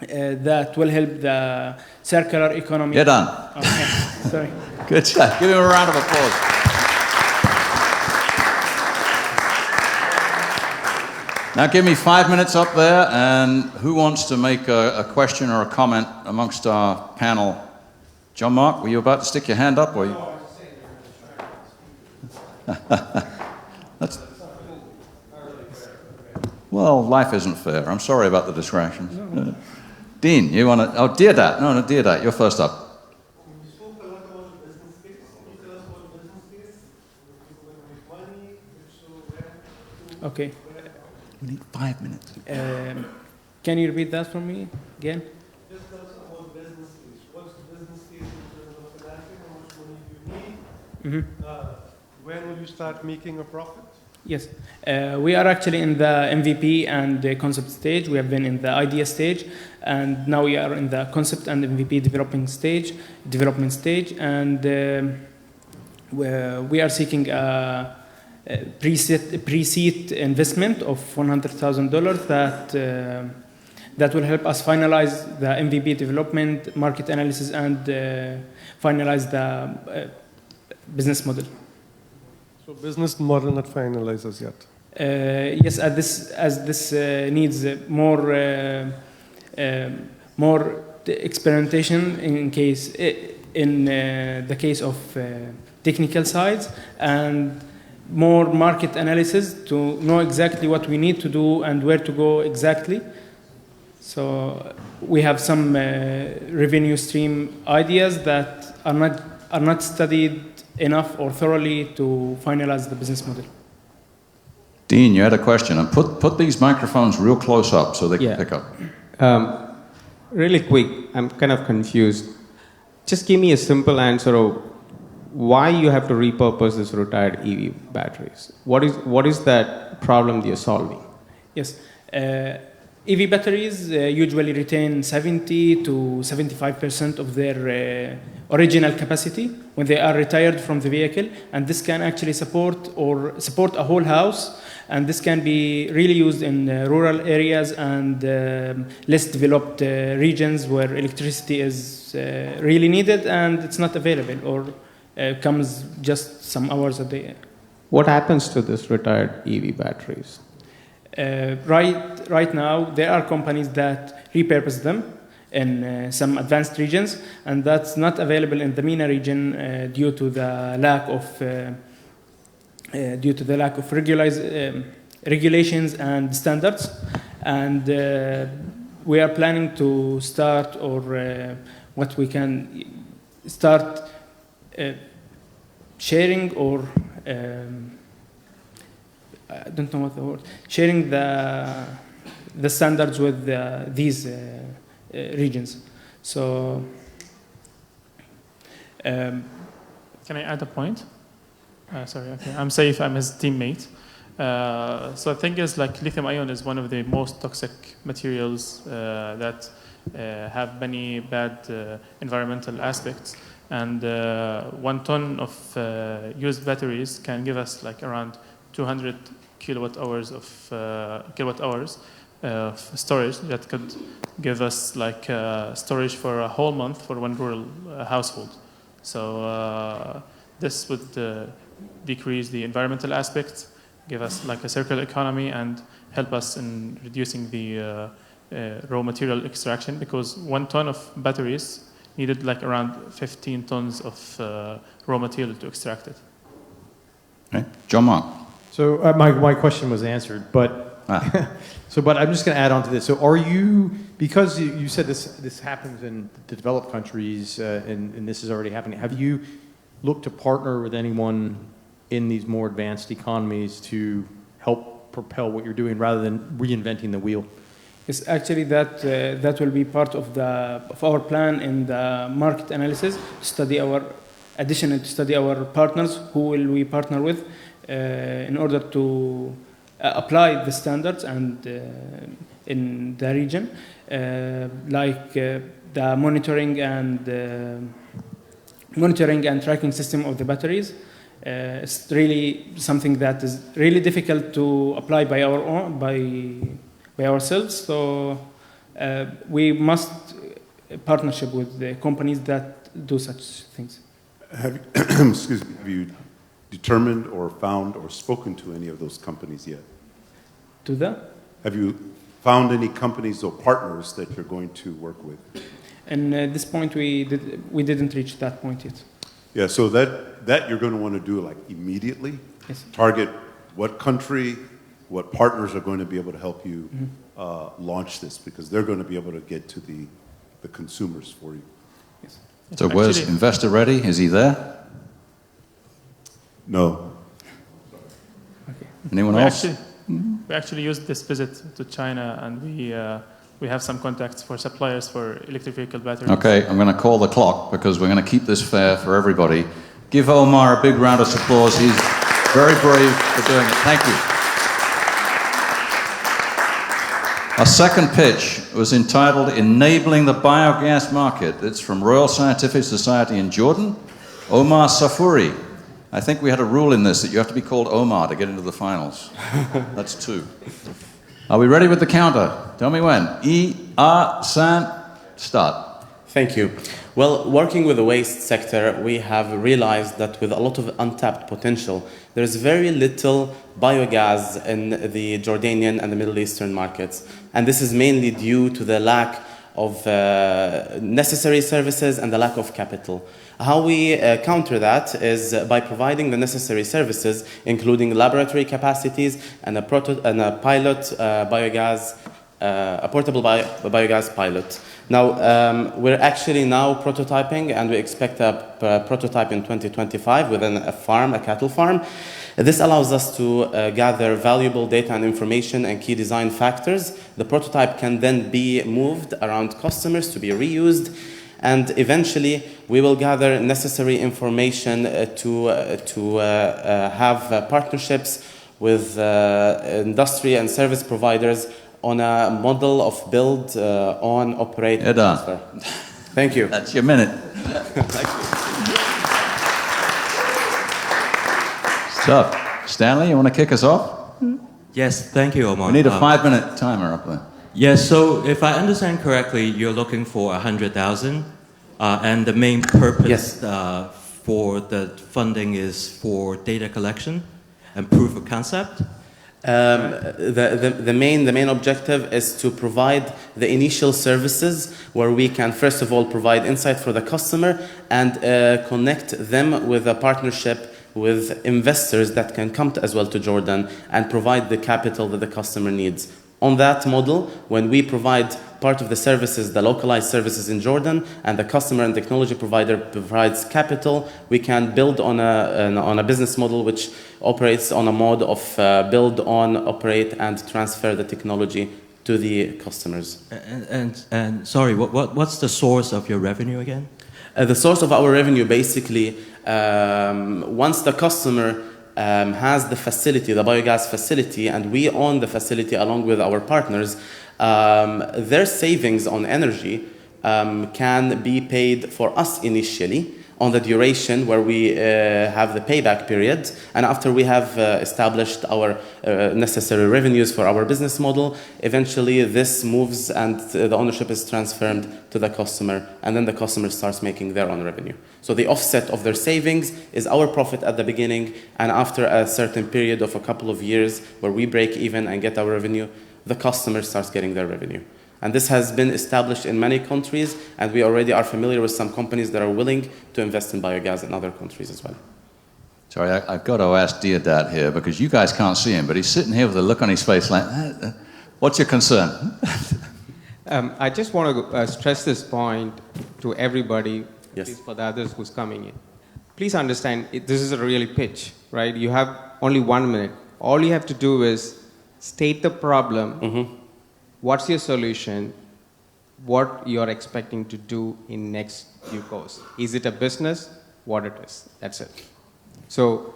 that will help the circular economy. You're done. Okay, sorry. Good job. Give him a round of applause. Now give me 5 minutes up there, and who wants to make a question or a comment amongst our panel? Jean-Marc, were you about to stick your hand up? Or you? Well, life isn't fair. I'm sorry about the distractions. No. Dean, you want to... Oh, Deodat. No, Deodat, you're first up. You spoke a lot about the business case. Can you tell us about the business case? Money, okay. We need 5 minutes. Can you repeat that for me again? Just tell us about the business case. What's the business case in terms of financing? How much money do you need? When will you start making a profit? Yes, we are actually in the MVP and the concept stage. We have been in the idea stage, and now we are in the concept and MVP development stage, and we are seeking a pre-seed investment of $100,000 that will help us finalize the MVP development, market analysis, and finalize the business model. So business model not finalized as yet? Yes, as this needs more experimentation in the case of technical sides, and more market analysis to know exactly what we need to do and where to go exactly. So we have some revenue stream ideas that are not studied enough or thoroughly to finalize the business model. Dean, you had a question, and put these microphones real close up so they can pick up. Really quick, I'm kind of confused. Just give me a simple answer of why you have to repurpose this retired EV batteries. What is that problem you're solving? Yes. EV batteries usually retain 70 to 75% of their original capacity when they are retired from the vehicle, and this can actually support a whole house, and this can be really used in rural areas and less developed regions where electricity is really needed and it's not available or comes just some hours a day. What happens to this retired EV batteries? Right now, there are companies that repurpose them in some advanced regions, and that's not available in the MENA region due to the lack of regulations and standards. And we are planning to start, what we can start sharing or. I don't know what the word. Sharing the standards with these regions. So, can I add a point? Sorry, okay. I'm safe. I'm his teammate. So the thing is, like, lithium ion is one of the most toxic materials that have many bad environmental aspects. And 1 ton of used batteries can give us like around 200 kilowatt hours of storage that could give us like storage for a whole month for one rural household. So this would decrease the environmental aspects, give us like a circular economy, and help us in reducing the raw material extraction, because 1 ton of batteries needed like around 15 tons of raw material to extract it. Okay. Jean-Marc. So my question was answered, but but I'm just going to add on to this. So are you, because you said this happens in the developed countries and this is already happening, have you looked to partner with anyone in these more advanced economies to help propel what you're doing rather than reinventing the wheel? Yes, actually that will be part of our plan in the market analysis, additionally to study our partners, who will we partner with, in order to apply the standards and in the region, like the monitoring and tracking system of the batteries. It's really something that is really difficult to apply by ourselves. So we must partnership with the companies that do such things. Have you determined or found or spoken to any of those companies yet? Have you found any companies or partners that you're going to work with? And at this point, we didn't reach that point yet. Yeah, so that you're going to want to do like immediately. Yes. Target what country, what partners are going to be able to help you launch this, because they're going to be able to get to the consumers for you. Yes. So where's Investor Ready? Is he there? No. Okay. Anyone else? We actually used this visit to China, and we have some contacts for suppliers for electric vehicle batteries. Okay, I'm going to call the clock because we're going to keep this fair for everybody. Give Omar a big round of applause. He's Very brave for doing it. Thank you. Our second pitch was entitled Enabling the Biogas Market. It's from Royal Scientific Society in Jordan, Omar Safuri. I think we had a rule in this that you have to be called Omar to get into the finals. That's 2. Are we ready with the counter? Tell me when. Start. Thank you. Well, working with the waste sector, we have realized that with a lot of untapped potential, there's very little biogas in the Jordanian and the Middle Eastern markets. And this is mainly due to the lack of necessary services and the lack of capital. How we counter that is by providing the necessary services, including laboratory capacities and a portable biogas pilot. Now, we're actually now prototyping, and we expect a prototype in 2025 within a cattle farm. This allows us to gather valuable data and information and key design factors. The prototype can then be moved around customers to be reused, and eventually we will gather necessary information to have partnerships with industry and service providers on a model of build, own, operate, and transfer. Thank you. That's your minute. Thank you. So, Stanley, you want to kick us off? Yes, thank you, Omar. We need a 5-minute timer up there. Yes, so if I understand correctly, you're looking for 100,000, and the main purpose for the funding is for data collection and proof of concept. The main objective is to provide the initial services where we can first of all provide insight for the customer and connect them with a partnership with investors that can come as well to Jordan and provide the capital that the customer needs. On that model, when we provide part of the services, the localized services in Jordan, and the customer and technology provider provides capital, we can build on a business model which operates on a mode of build, own, operate, and transfer the technology to the customers. And sorry, what's the source of your revenue again? The source of our revenue, basically, once the customer has the facility, the biogas facility, and we own the facility along with our partners, their savings on energy can be paid for us initially on the duration where we have the payback period. And after we have established our necessary revenues for our business model, eventually this moves and the ownership is transferred to the customer, and then the customer starts making their own revenue. So the offset of their savings is our profit at the beginning, and after a certain period of a couple of years where we break even and get our revenue, the customer starts getting their revenue. And this has been established in many countries, and we already are familiar with some companies that are willing to invest in biogas in other countries as well. Sorry, I've got to ask Deodat here, because you guys can't see him, but he's sitting here with a look on his face like, what's your concern? I just want to stress this point to everybody, yes, for the others who's coming in. Please understand, this is a really pitch, right? You have only 1 minute. All you have to do is state the problem, what's your solution, what you're expecting to do in next few course. Is it a business? What it is. That's it. So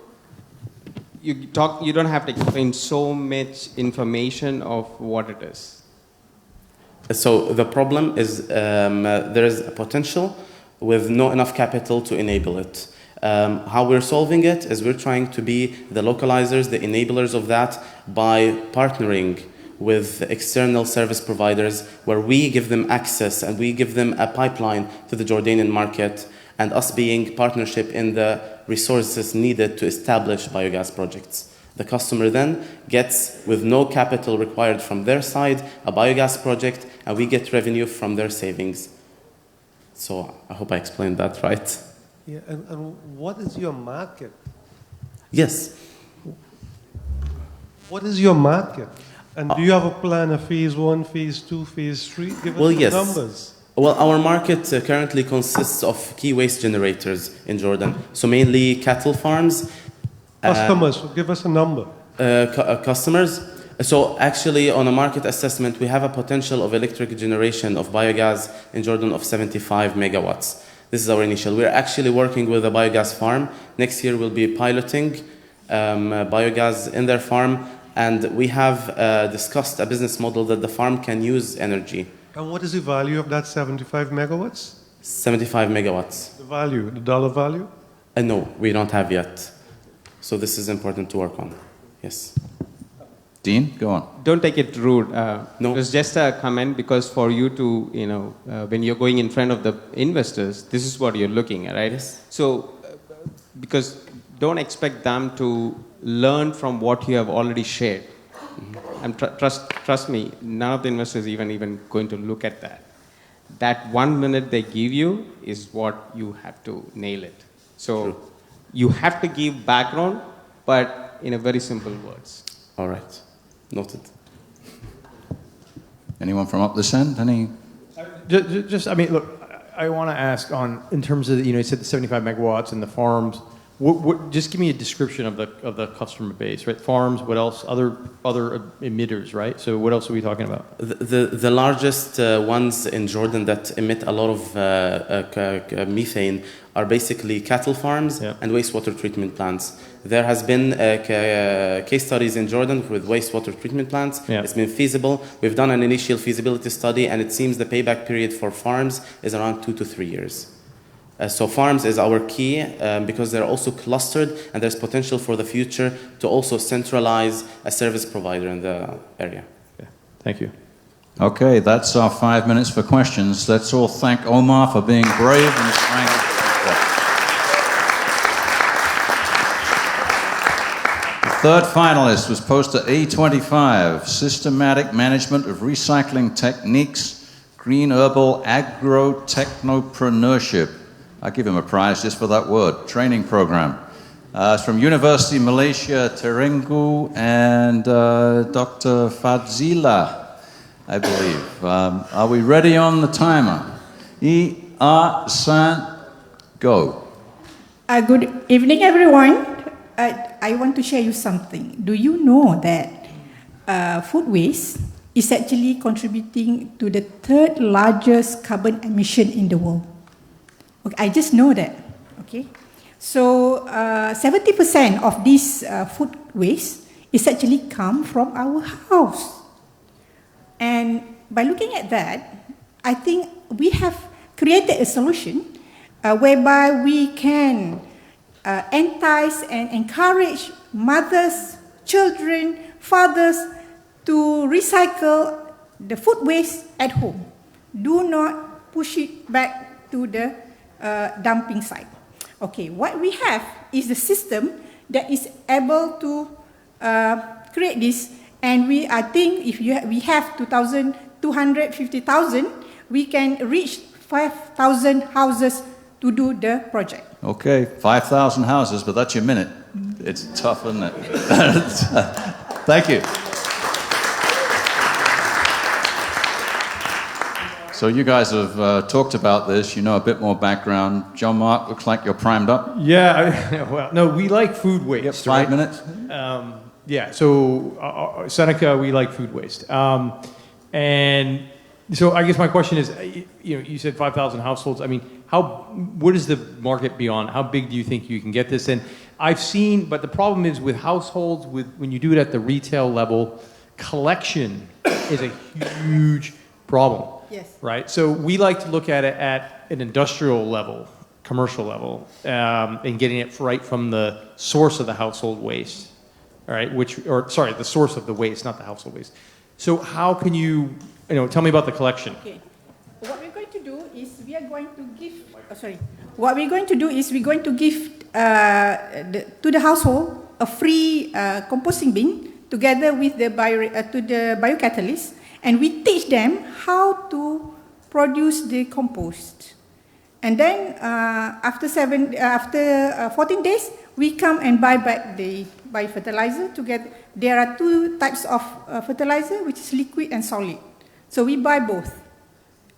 you don't have to explain so much information of what it is. So the problem is there is a potential with not enough capital to enable it. How we're solving it is we're trying to be the localizers, the enablers of that by partnering with external service providers where we give them access and we give them a pipeline to the Jordanian market, and us being partnership in the resources needed to establish biogas projects. The customer then gets, with no capital required from their side, a biogas project, and we get revenue from their savings. So I hope I explained that right. Yeah, and what is your market? Yes. What is your market? And do you have a plan, a phase 1, phase 2, phase 3? Give us some numbers. Well, our market currently consists of key waste generators in Jordan. So mainly cattle farms. Customers, give us a number. Customers. So actually on a market assessment, we have a potential of electric generation of biogas in Jordan of 75 megawatts. This is our initial. We're actually working with a biogas farm. Next year we'll be piloting biogas in their farm, and we have discussed a business model that the farm can use energy. And what is the value of that 75 megawatts? 75 megawatts. The value, the dollar value? No, we don't have yet. So this is important to work on. Yes. Dean, go on. Don't take it rude. No. It was just a comment because for you to, when you're going in front of the investors, this is what you're looking at, right? Yes. So, because don't expect them to learn from what you have already shared. Mm-hmm. And trust me, none of the investors even going to look at that. That 1 minute they give you is what you have to nail it. So, true. You have to give background, but in a very simple words. All right. Noted. Anyone from up this end? Any? Just, I mean, look, I want to ask in terms of, you said the 75 megawatts and the farms. Just give me a description of the customer base, right? Farms, what else? Other emitters, right? So what else are we talking about? The largest ones in Jordan that emit a lot of methane are basically cattle farms and wastewater treatment plants. There has been case studies in Jordan with wastewater treatment plants. Yeah. It's been feasible. We've done an initial feasibility study, and it seems the payback period for farms is around 2 to 3 years. So farms is our key because they're also clustered, and there's potential for the future to also centralize a service provider in the area. Yeah. Thank you. Okay, that's our 5 minutes for questions. Let's all thank Omar for being brave and frank. Third finalist was poster A25, Systematic Management of Recycling Techniques, Green Herbal Agro-technopreneurship. I'll give him a prize just for that word, training program. It's from Universiti Malaysia, Terengganu, and Dr. Fadzila, I believe. Are we ready on the timer? Go. Good evening, everyone. I want to share you something. Do you know that food waste is actually contributing to the third largest carbon emission in the world? Okay, I just know that. Okay, so 70% of this food waste is actually come from our house. And by looking at that, I think we have created a solution whereby we can entice and encourage mothers, children, fathers to recycle the food waste at home. Do not push it back to the dumping site. Okay, what we have is the system that is able to create this, and I think if we have 250,000, we can reach 5,000 houses to do the project. Okay, 5,000 houses, but that's your minute. It's tough, isn't it? Thank you. So you guys have talked about this. You know a bit more background. Jean-Marc, looks like you're primed up. Yeah, well, no, we like food waste. Yep, 5 minutes. Yeah, so Seneca, we like food waste. And so I guess my question is, you said 5,000 households. I mean, what is the market beyond? How big do you think you can get this? And I've seen, but the problem is with households, when you do it at the retail level, collection is a huge problem. Yes. Right? So we like to look at it at an industrial level, commercial level, and getting it right from the source of the household waste. All right, the source of the waste, not the household waste. So how can you tell me about the collection? Okay. What we're going to do is we are going to give. What we're going to do is we're going to give to the household a free composting bin together with the biocatalyst, and we teach them how to produce the compost. And then after 14 days, we come and buy back the biofertilizer together. There are two types of fertilizer, which is liquid and solid. So we buy both.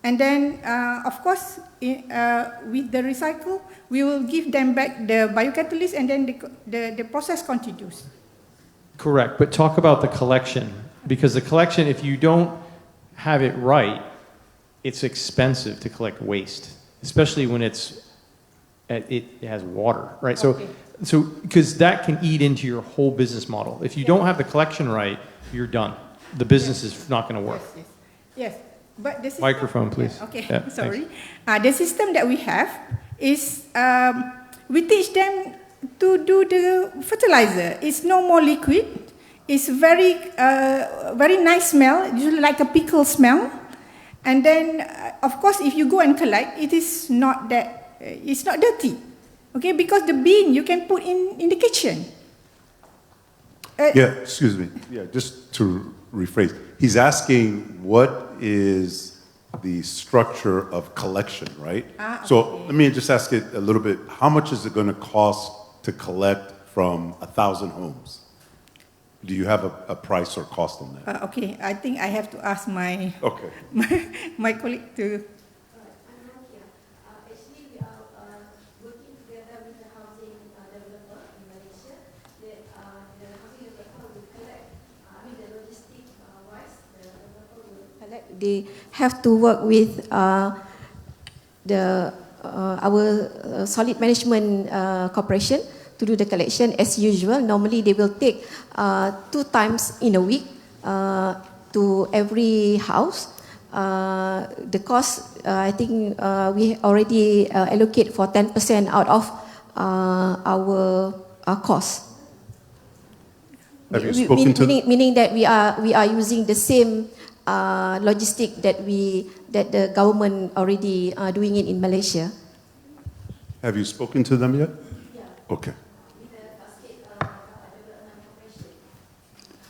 And then, of course, with the recycle, we will give them back the biocatalyst, and then the process continues. Correct, but talk about the collection, because the collection, if you don't have it right, it's expensive to collect waste, especially when it has water, right? Okay. So So, because that can eat into your whole business model. If you don't have the collection right, you're done. The business is not going to work. Yes. But the system, Microphone, please. Okay, Yeah, sorry. The system that we have is we teach them to do the fertilizer. It's no more liquid. It's very nice smell, usually like a pickle smell. And then, of course, if you go and collect, it is not that, it's not dirty. Okay, because the bean you can put in the kitchen. Yeah, excuse me. Yeah, just to rephrase, he's asking what is the structure of collection, right? So let me just ask it a little bit. How much is it going to cost to collect from 1,000 homes? Do you have a price or cost on that? Okay, I think I have to ask my my colleague to. Actually, we are working together with the housing developer in Malaysia. The housing developer will collect. The logistic wise, the developer will collect. They have to work with our solid management corporation to do the collection as usual. Normally they will take 2 times in a week to every house. The cost, I think we already allocate for 10% out of our cost. Have you spoken to meaning that we are using the same logistic that the government already doing it in Malaysia. Have you spoken to them yet? Yeah. Okay.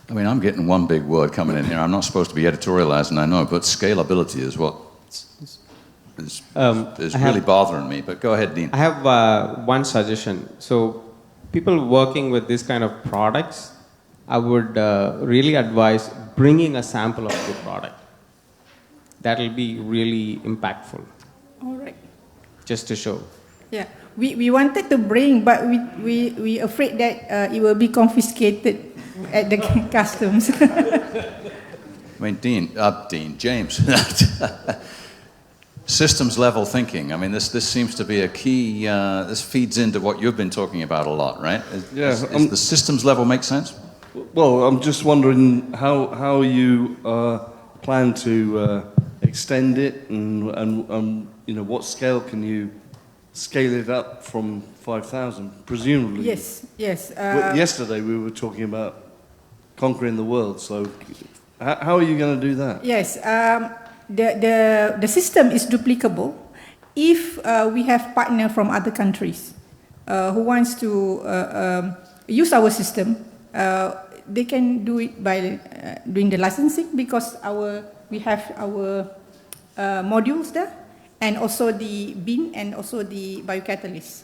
I mean, I'm getting one big word coming in here. I'm not supposed to be editorializing, I know, but scalability is what is really bothering me. But go ahead, Dean. I have one suggestion. So people working with this kind of products, I would really advise bringing a sample of the product. That will be really impactful. All right. Just to show. Yeah, we wanted to bring, but we afraid that it will be confiscated at the customs. I mean, James, systems level thinking. I mean, this seems to be a key, this feeds into what you've been talking about a lot, right? Does the systems level make sense? Well, I'm just wondering how you plan to extend it and what scale can you scale it up from 5,000, presumably? Yes. Yesterday we were talking about conquering the world, so how are you going to do that? Yes, the system is duplicable if we have partner from other countries who wants to use our system. They can do it by doing the licensing because we have our modules there, and also the bin and also the biocatalyst.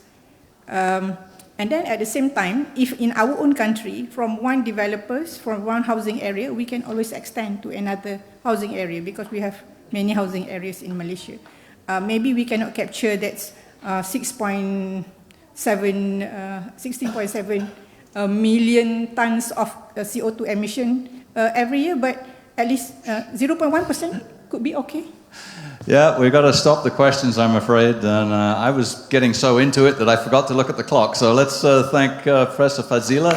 And then at the same time, if in our own country, from one developers, from one housing area, we can always extend to another housing area because we have many housing areas in Malaysia. Maybe we cannot capture that 16.7 million tons of CO2 emission every year, but at least 0.1% could be okay. Yeah, we've got to stop the questions, I'm afraid. And I was getting so into it that I forgot to look at the clock. So let's thank Professor Fazila.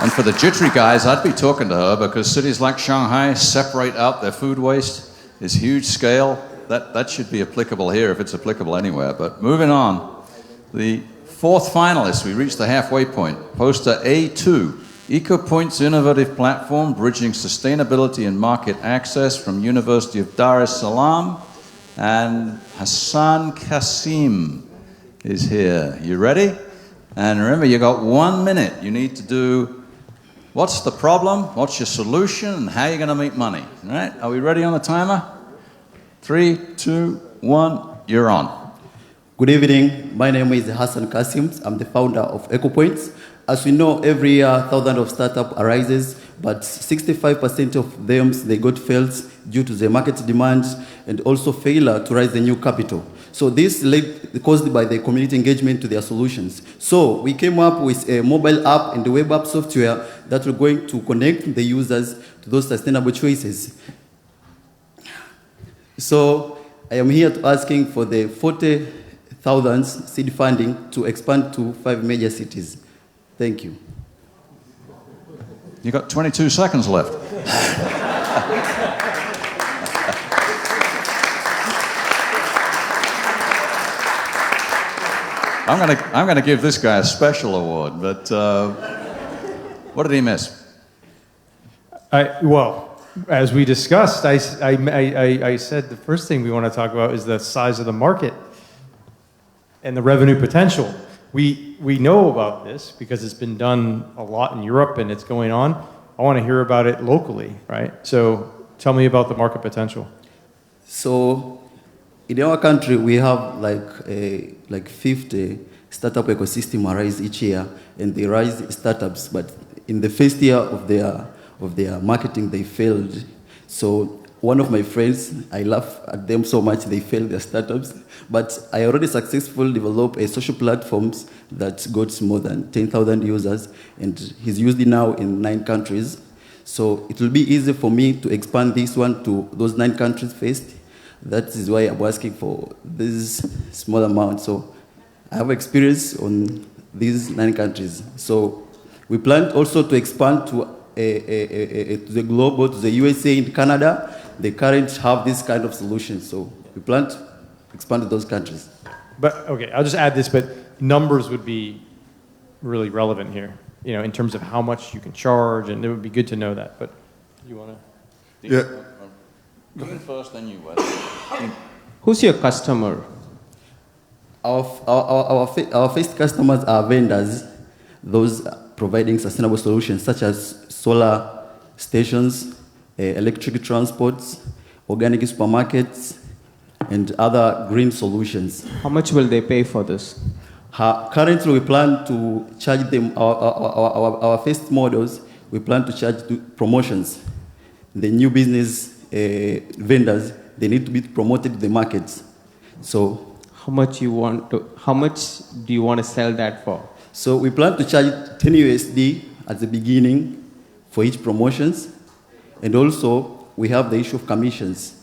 And for the JITRI guys, I'd be talking to her because cities like Shanghai separate out their food waste. It's huge scale. That should be applicable here if it's applicable anywhere. But moving on, the 4th finalist, we reached the halfway point. Poster A2. EcoPoints Innovative Platform, Bridging Sustainability and Market Access from University of Dar es Salaam. And Hassan Kasim is here. You ready? And remember, you got 1 minute. You need to do what's the problem, what's your solution, and how you're going to make money. All right? Are we ready on the timer? 3, 2, 1, you're on. Good evening. My name is Hassan Kasim. I'm the founder of EcoPoints. As we know, every year thousands of startups arises, but 65% of them they got failed due to the market demand and also failure to raise the new capital. So this led caused by the community engagement to their solutions. So we came up with a mobile app and a web app software that we're going to connect the users to those sustainable choices. So I am here to asking for the 40,000 seed funding to expand to 5 major cities. Thank you. You've got 22 seconds left. I'm going to give this guy a special award, but what did he miss? Well, as we discussed, I said the first thing we want to talk about is the size of the market and the revenue potential. We know about this because it's been done a lot in Europe and it's going on. I want to hear about it locally, right? So tell me about the market potential. So in our country, we have like 50 startup ecosystem arise each year, and they rise startups. But in the first year of their marketing, they failed. So one of my friends, I laugh at them so much, they failed their startups. But I already successfully developed a social platforms that got more than 10,000 users, and he's used it now in 9 countries. So it will be easy for me to expand this one to those 9 countries first. That is why I'm asking for this small amount. So I have experience on these 9 countries. So we plan also to expand to the global, to the USA and Canada. They currently have this kind of solution. So we plan to expand to those countries. But okay, I'll just add this, but numbers would be really relevant here, you know, in terms of how much you can charge, and it would be good to know that. But you want to? Yeah. Go in first, then you, Wesley. Who's your customer? Our first customers are vendors, those providing sustainable solutions such as solar stations, electric transports, organic supermarkets, and other green solutions. How much will they pay for this? Currently, we plan to charge them, our first models, we plan to charge promotions. The new business vendors, they need to be promoted to the markets. So how much do you want to sell that for? So we plan to charge 10 USD at the beginning for each promotions. And also we have the issue of commissions.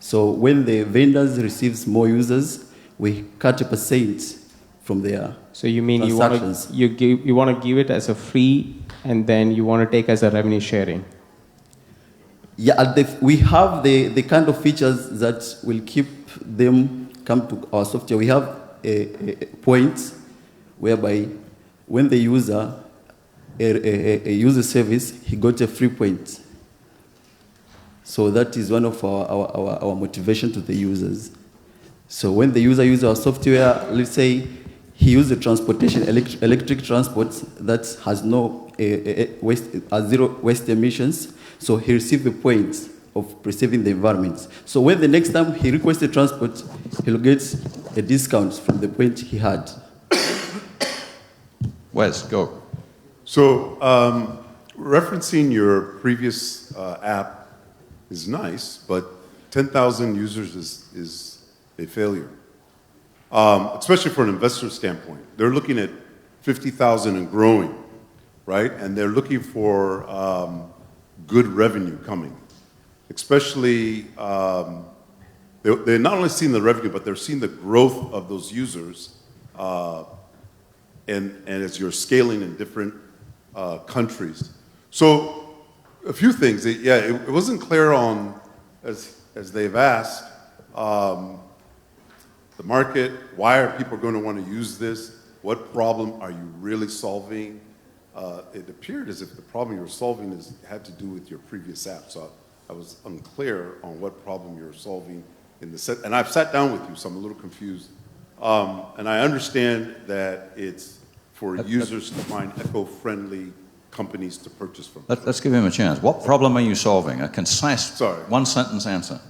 So when the vendors receives more users, we cut a percent from their So you mean you transactions. want to give it as a free, and then you want to take as a revenue sharing? Yeah, we have the kind of features that will keep them come to our software. We have points whereby when the user user service, he got a free point. So that is one of our motivation to the users. So when the user uses our software, let's say he uses transportation, electric transport that has no zero waste emissions, so he receives the points of preserving the environment. So when the next time he requests a transport, he'll get a discount from the point he had. Wes, go. So referencing your previous app is nice, but 10,000 users is a failure, especially for an investor standpoint. They're looking at 50,000 and growing, right? And they're looking for good revenue coming, especially they're not only seeing the revenue, but they're seeing the growth of those users, and as you're scaling in different countries. So a few things. It wasn't clear on, as they've asked, the market, why are people going to want to use this? What problem are you really solving? It appeared as if the problem you were solving had to do with your previous app. So I was unclear on what problem you were solving in the set. And I've sat down with you, so I'm a little confused. And I understand that it's for users to find eco-friendly companies to purchase from. Let's give him a chance. What problem are you solving? A concise, one-sentence answer.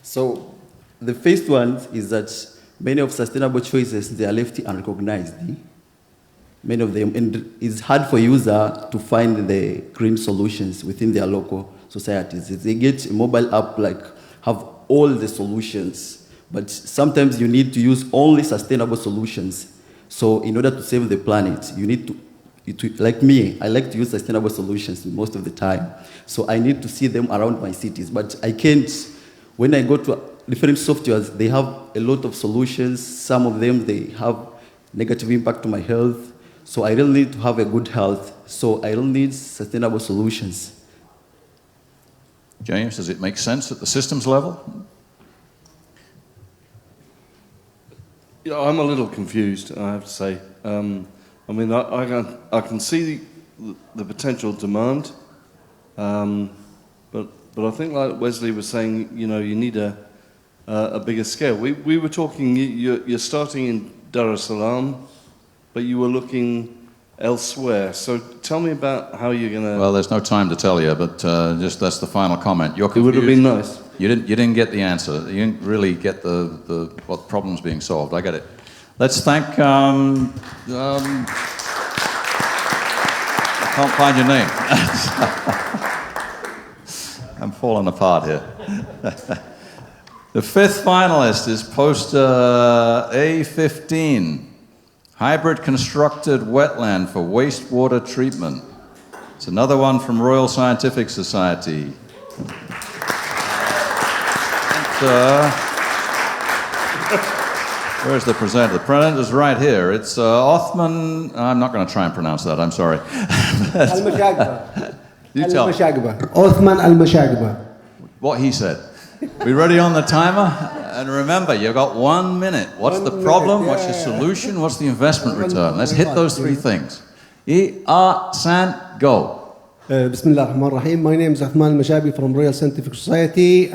So the first one is that many of sustainable choices, they are left unrecognized. Many of them, and it's hard for users to find the green solutions within their local societies. They get a mobile app like have all the solutions, but sometimes you need to use only sustainable solutions. So in order to save the planet, you need to, like me, I like to use sustainable solutions most of the time. So I need to see them around my cities, but I can't, when I go to different softwares, they have a lot of solutions. Some of them, they have negative impact to my health. So I really need to have a good health. So I really need sustainable solutions. James, does it make sense at the systems level? Yeah, I'm a little confused, I have to say. I mean, I can see the potential demand, but I think, like Wesley was saying, you know, you need a bigger scale. We were talking. You're starting in Dar es Salaam, but you were looking elsewhere. So tell me about how you're going to... Well, there's no time to tell you, but just that's the final comment. You're confused. It would have been nice. You didn't get the answer. You didn't really get what problem's being solved. I get it. Let's thank... I can't find your name. I'm falling apart here. The fifth finalist is poster A15. Hybrid constructed wetland for wastewater treatment. It's another one from Royal Scientific Society. Where's the presenter? The presenter's right here. It's Othman. I'm not going to try and pronounce that. I'm sorry. You tell me. Othman Al-Mashagba. What he said. We ready on the timer? And remember, you've got 1 minute. What's the problem? What's your solution? What's the investment return? Let's hit those three things. San, go. Bismillah ar-Rahman ar-Rahim. My name is Othman Al-Mashabi from Royal Scientific Society.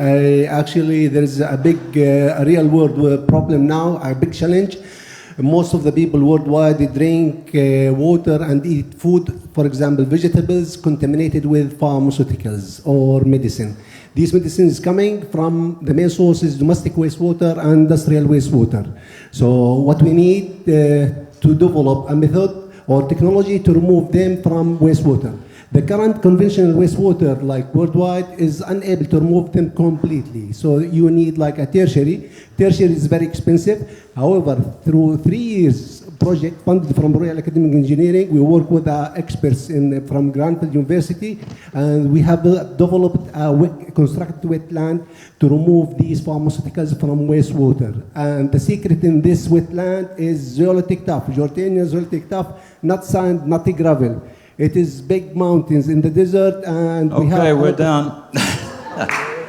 Actually, there is a big real-world problem now, a big challenge. Most of the people worldwide, they drink water and eat food, for example, vegetables contaminated with pharmaceuticals or medicine. These medicines coming from the main sources, domestic wastewater and industrial wastewater. So what we need to develop a method or technology to remove them from wastewater. The current conventional wastewater, like worldwide, is unable to remove them completely. So you need like a tertiary. Tertiary is very expensive. However, through 3 years project funded from Royal Academic Engineering, we work with experts from Granville University, and we have developed a constructed wetland to remove these pharmaceuticals from wastewater. And the secret in this wetland is zeolitic tuff, Jordanian zeolitic tuff, not sand, not gravel. It is big mountains in the desert, and we have... Okay, we're done.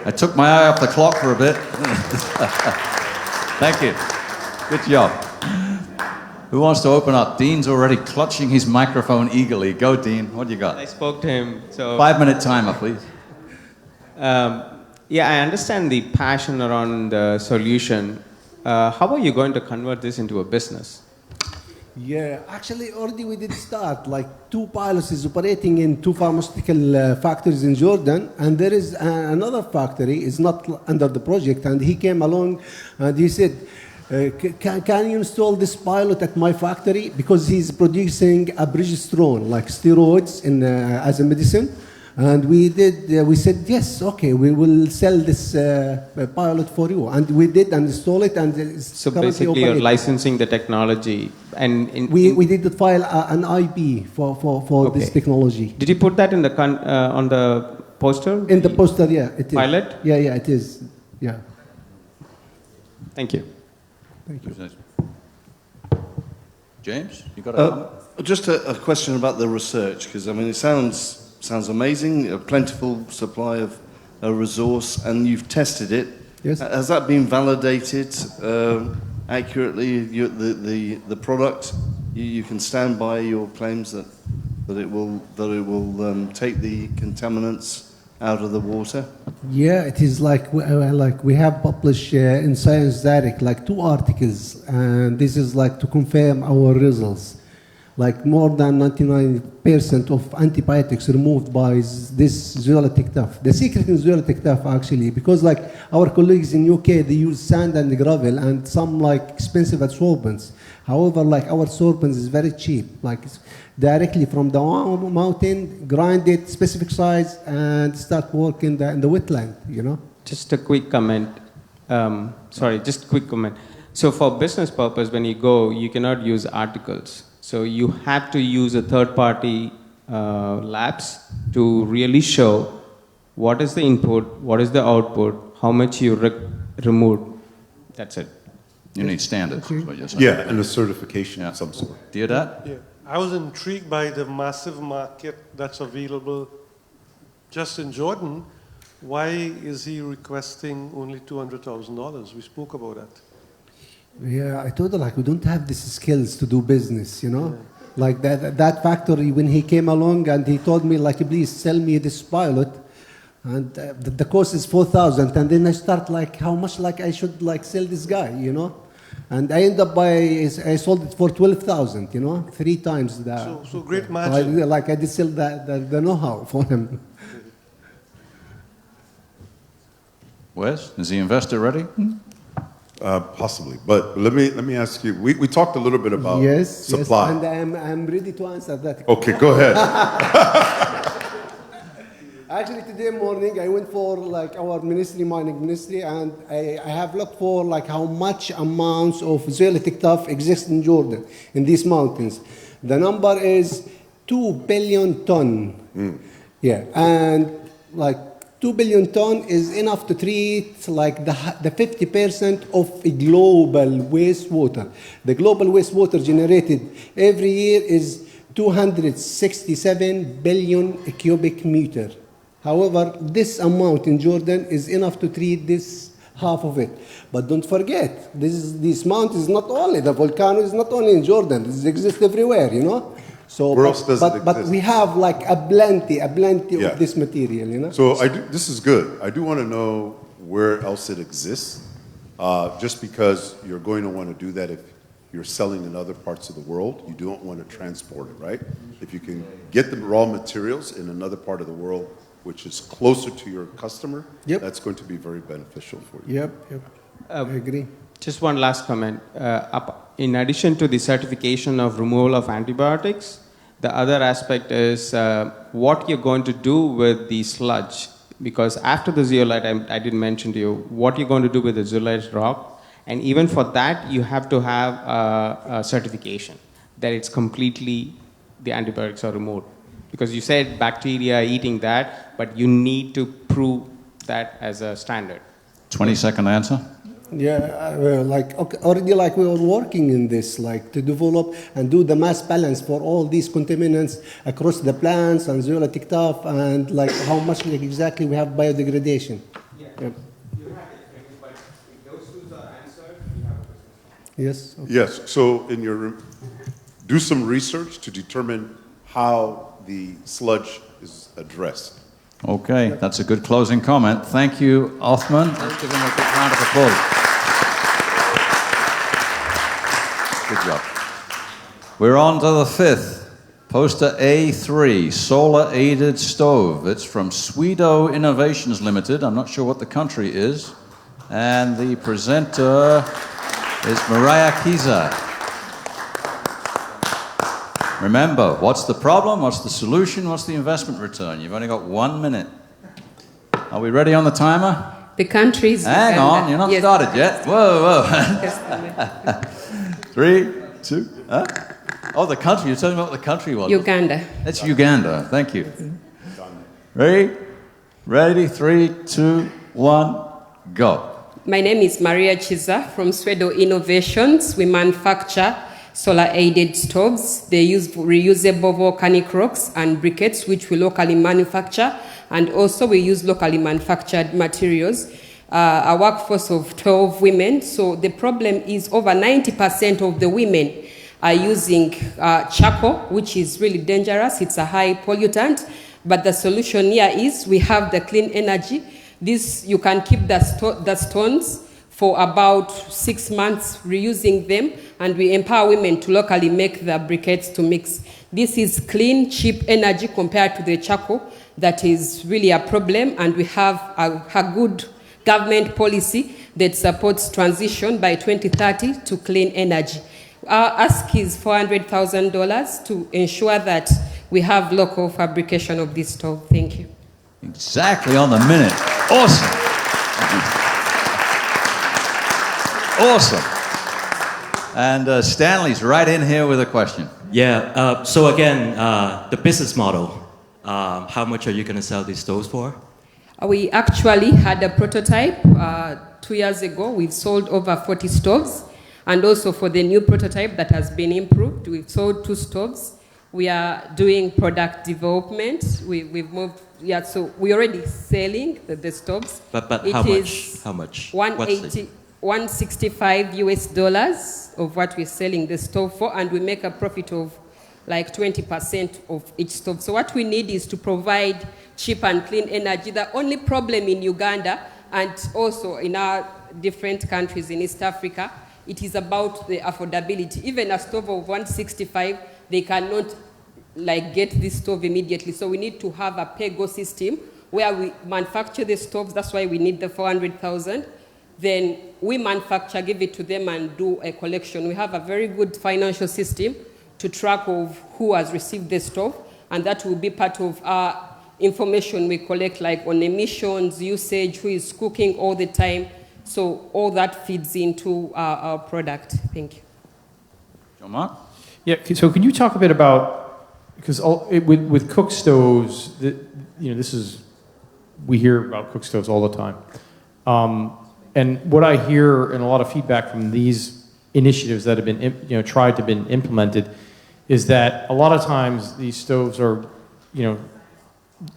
I took my eye off the clock for a bit. Thank you. Good job. Who wants to open up? Dean's already clutching his microphone eagerly. Go, Dean. What do you got? I spoke to him. So 5-minute timer, please. Yeah, I understand the passion around the solution. How are you going to convert this into a business? Yeah, actually already we did start, like 2 pilots is operating in 2 pharmaceutical factories in Jordan, and there is another factory, is not under the project, and he came along and he said, can you install this pilot at my factory? Because he's producing a progesterone, like steroids as a medicine. And we said, yes, okay, we will sell this pilot for you. And we did and install it. And it's so basically you're licensing the technology. And we did file an IP for okay. this technology. Did you put that in the on the poster? In the poster, yeah, it is. Pilot? Yeah, it is. Yeah. Thank you. Thank you. James, you got a comment? Just a question about the research, because I mean it sounds amazing, a plentiful supply of a resource, and you've tested it. Yes. Has that been validated accurately? The product, you can stand by your claims that it will take the contaminants out of the water? Yeah, it is like we have published in Science Direct like 2 articles, and this is like to confirm our results. Like more than 99% of antibiotics removed by this zeolitic tuff. The secret in zeolitic tuff actually, because like our colleagues in UK, they use sand and gravel and some like expensive adsorbents. However, like our sorbents is very cheap, like it's directly from the mountain, grind it, specific size, and start working in the wetland, you know? Just a quick comment. Just a quick comment. So for business purpose, when you go, you cannot use articles. So you have to use a third-party labs to really show what is the input, what is the output, how much you removed. That's it. You need standards, is what you're saying. Yeah, and a certification of some sort. Deodat? Yeah, I was intrigued by the massive market that's available just in Jordan. Why is he requesting only $200,000? We spoke about that. Yeah, I told her, like, we don't have these skills to do business, you know? Yeah. Like that factory, when he came along and he told me, like, please sell me this pilot, and the cost is 4,000, and then I start, like, how much, like, I should, like, sell this guy, you know? And I end up I sold it for 12,000, you know, 3 times that. So great margin. I did sell the know-how for him. Wes, is the investor ready? Possibly, but let me ask you. We talked a little bit about supply. Yes, and I'm ready to answer that. Okay, go ahead. Actually, today morning I went for like our mining ministry, and I have looked for like how much amounts of zeolitic tuff exist in Jordan in these mountains. The number is 2 billion ton. Yeah, and like 2 billion ton is enough to treat like the 50% of global wastewater. The global wastewater generated every year is 267 billion cubic meter. However, this amount in Jordan is enough to treat this half of it. But don't forget, this mountain is not only, the volcano is not only in Jordan, it exists everywhere, you know? So, where else does it exist? But we have like a plenty of this material, you know? So this is good. I do want to know where else it exists, just because you're going to want to do that if you're selling in other parts of the world. You don't want to transport it, right? If you can get the raw materials in another part of the world, which is closer to your customer, that's going to be very beneficial for you. Yep. I agree. Just one last comment. In addition to the certification of removal of antibiotics, the other aspect is what you're going to do with the sludge. Because after the zeolite, I didn't mention to you, what you're going to do with the zeolite rock. And even for that, you have to have a certification that it's completely, the antibiotics are removed. Because you said bacteria eating that, but you need to prove that as a standard. 20-second answer. Yeah, already like we were working in this, like to develop and do the mass balance for all these contaminants across the plants and zeolitic tuff, and like how much like exactly we have biodegradation. Yeah. Yep. You have it, but if those two are answered, you have a business. Yes. Okay. Yes. So do some research to determine how the sludge is addressed. Okay, that's a good closing comment. Thank you, Othman. Let's give him a big round of applause. Good job. We're on to the 5th. Poster A3, solar-aided stove. It's from Swedo Innovations Limited. I'm not sure what the country is. And the presenter is Mariah Kiza. Remember, what's the problem, what's the solution, what's the investment return? You've only got 1 minute. Are we ready on the timer? The countries. Hang on, you're not started yet. Whoa. 3, 2, Oh, the country, you're telling me what the country was. Uganda. That's Uganda, thank you. Ready, 3, 2, 1, go. My name is Maria Chiza from Swedo Innovations. We manufacture solar-aided stoves. They use reusable volcanic rocks and briquettes, which we locally manufacture, and also we use locally manufactured materials. A workforce of 12 women. So the problem is over 90% of the women are using charcoal, which is really dangerous. It's a high pollutant. But the solution here is we have the clean energy. This, you can keep the stones for about 6 months, reusing them, and we empower women to locally make the briquettes to mix. This is clean, cheap energy compared to the charcoal that is really a problem, and we have a good government policy that supports transition by 2030 to clean energy. Our ask is $400,000 to ensure that we have local fabrication of this stove. Thank you. Exactly on the minute. Awesome. Awesome. And Stanley's right in here with a question. Yeah, so again, the business model, how much are you going to sell these stoves for? We actually had a prototype 2 years ago, we've sold over 40 stoves. And also for the new prototype that has been improved, we've sold 2 stoves. We are doing product development. We've moved, yeah, so we're already selling the stoves. But how much? 165 US dollars of what we're selling the stove for, and we make a profit of like 20% of each stove. So what we need is to provide cheap and clean energy. The only problem in Uganda and also in our different countries in East Africa, it is about the affordability. Even a stove of 165, they cannot like get this stove immediately. So we need to have a pay-go system where we manufacture the stoves. That's why we need the 400,000. Then we manufacture, give it to them and do a collection. We have a very good financial system to track of who has received the stove, and that will be part of our information we collect, like on emissions, usage, who is cooking all the time. So all that feeds into our product. Thank you. Jean-Marc? Yeah, so can you talk a bit about, because with cook stoves, we hear about cook stoves all the time. And what I hear in a lot of feedback from these initiatives that have been tried to be implemented is that a lot of times these stoves are,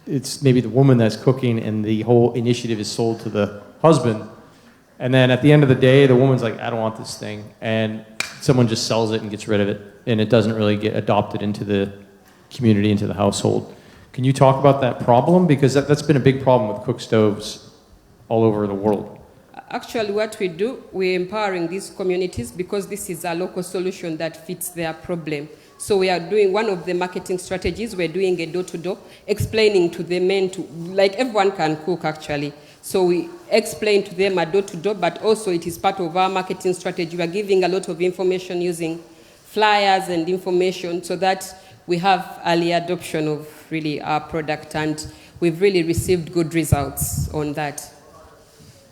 it's maybe the woman that's cooking and the whole initiative is sold to the husband. And then at the end of the day, the woman's like, I don't want this thing. And someone just sells it and gets rid of it. And it doesn't really get adopted into the community, into the household. Can you talk about that problem? Because that's been a big problem with cook stoves all over the world. Actually, what we do, we're empowering these communities because this is a local solution that fits their problem. So we are doing one of the marketing strategies, we're doing a door-to-door, explaining to the men like everyone can cook actually. So we explain to them a door-to-door, but also it is part of our marketing strategy. We are giving a lot of information using flyers and information so that we have early adoption of really our product, and we've really received good results on that.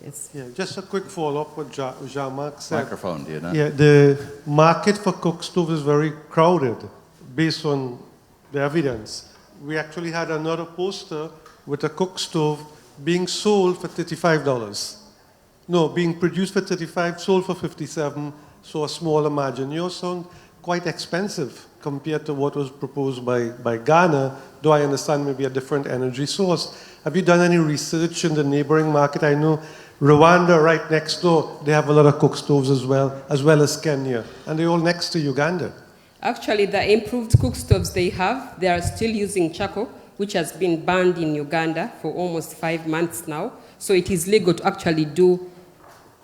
Yes. Yeah, just a quick follow-up what Jean-Marc said. Microphone, do you know? Yeah, the market for cook stove is very crowded based on the evidence. We actually had another poster with a cook stove being sold for $35. No, being produced for $35, sold for $57, so a smaller margin. You sound quite expensive compared to what was proposed by Ghana, though I understand maybe a different energy source. Have you done any research in the neighboring market? I know Rwanda, right next door, they have a lot of cook stoves as well as Kenya, and they're all next to Uganda. Actually, the improved cook stoves they are still using charcoal, which has been banned in Uganda for almost 5 months now. So it is legal to actually do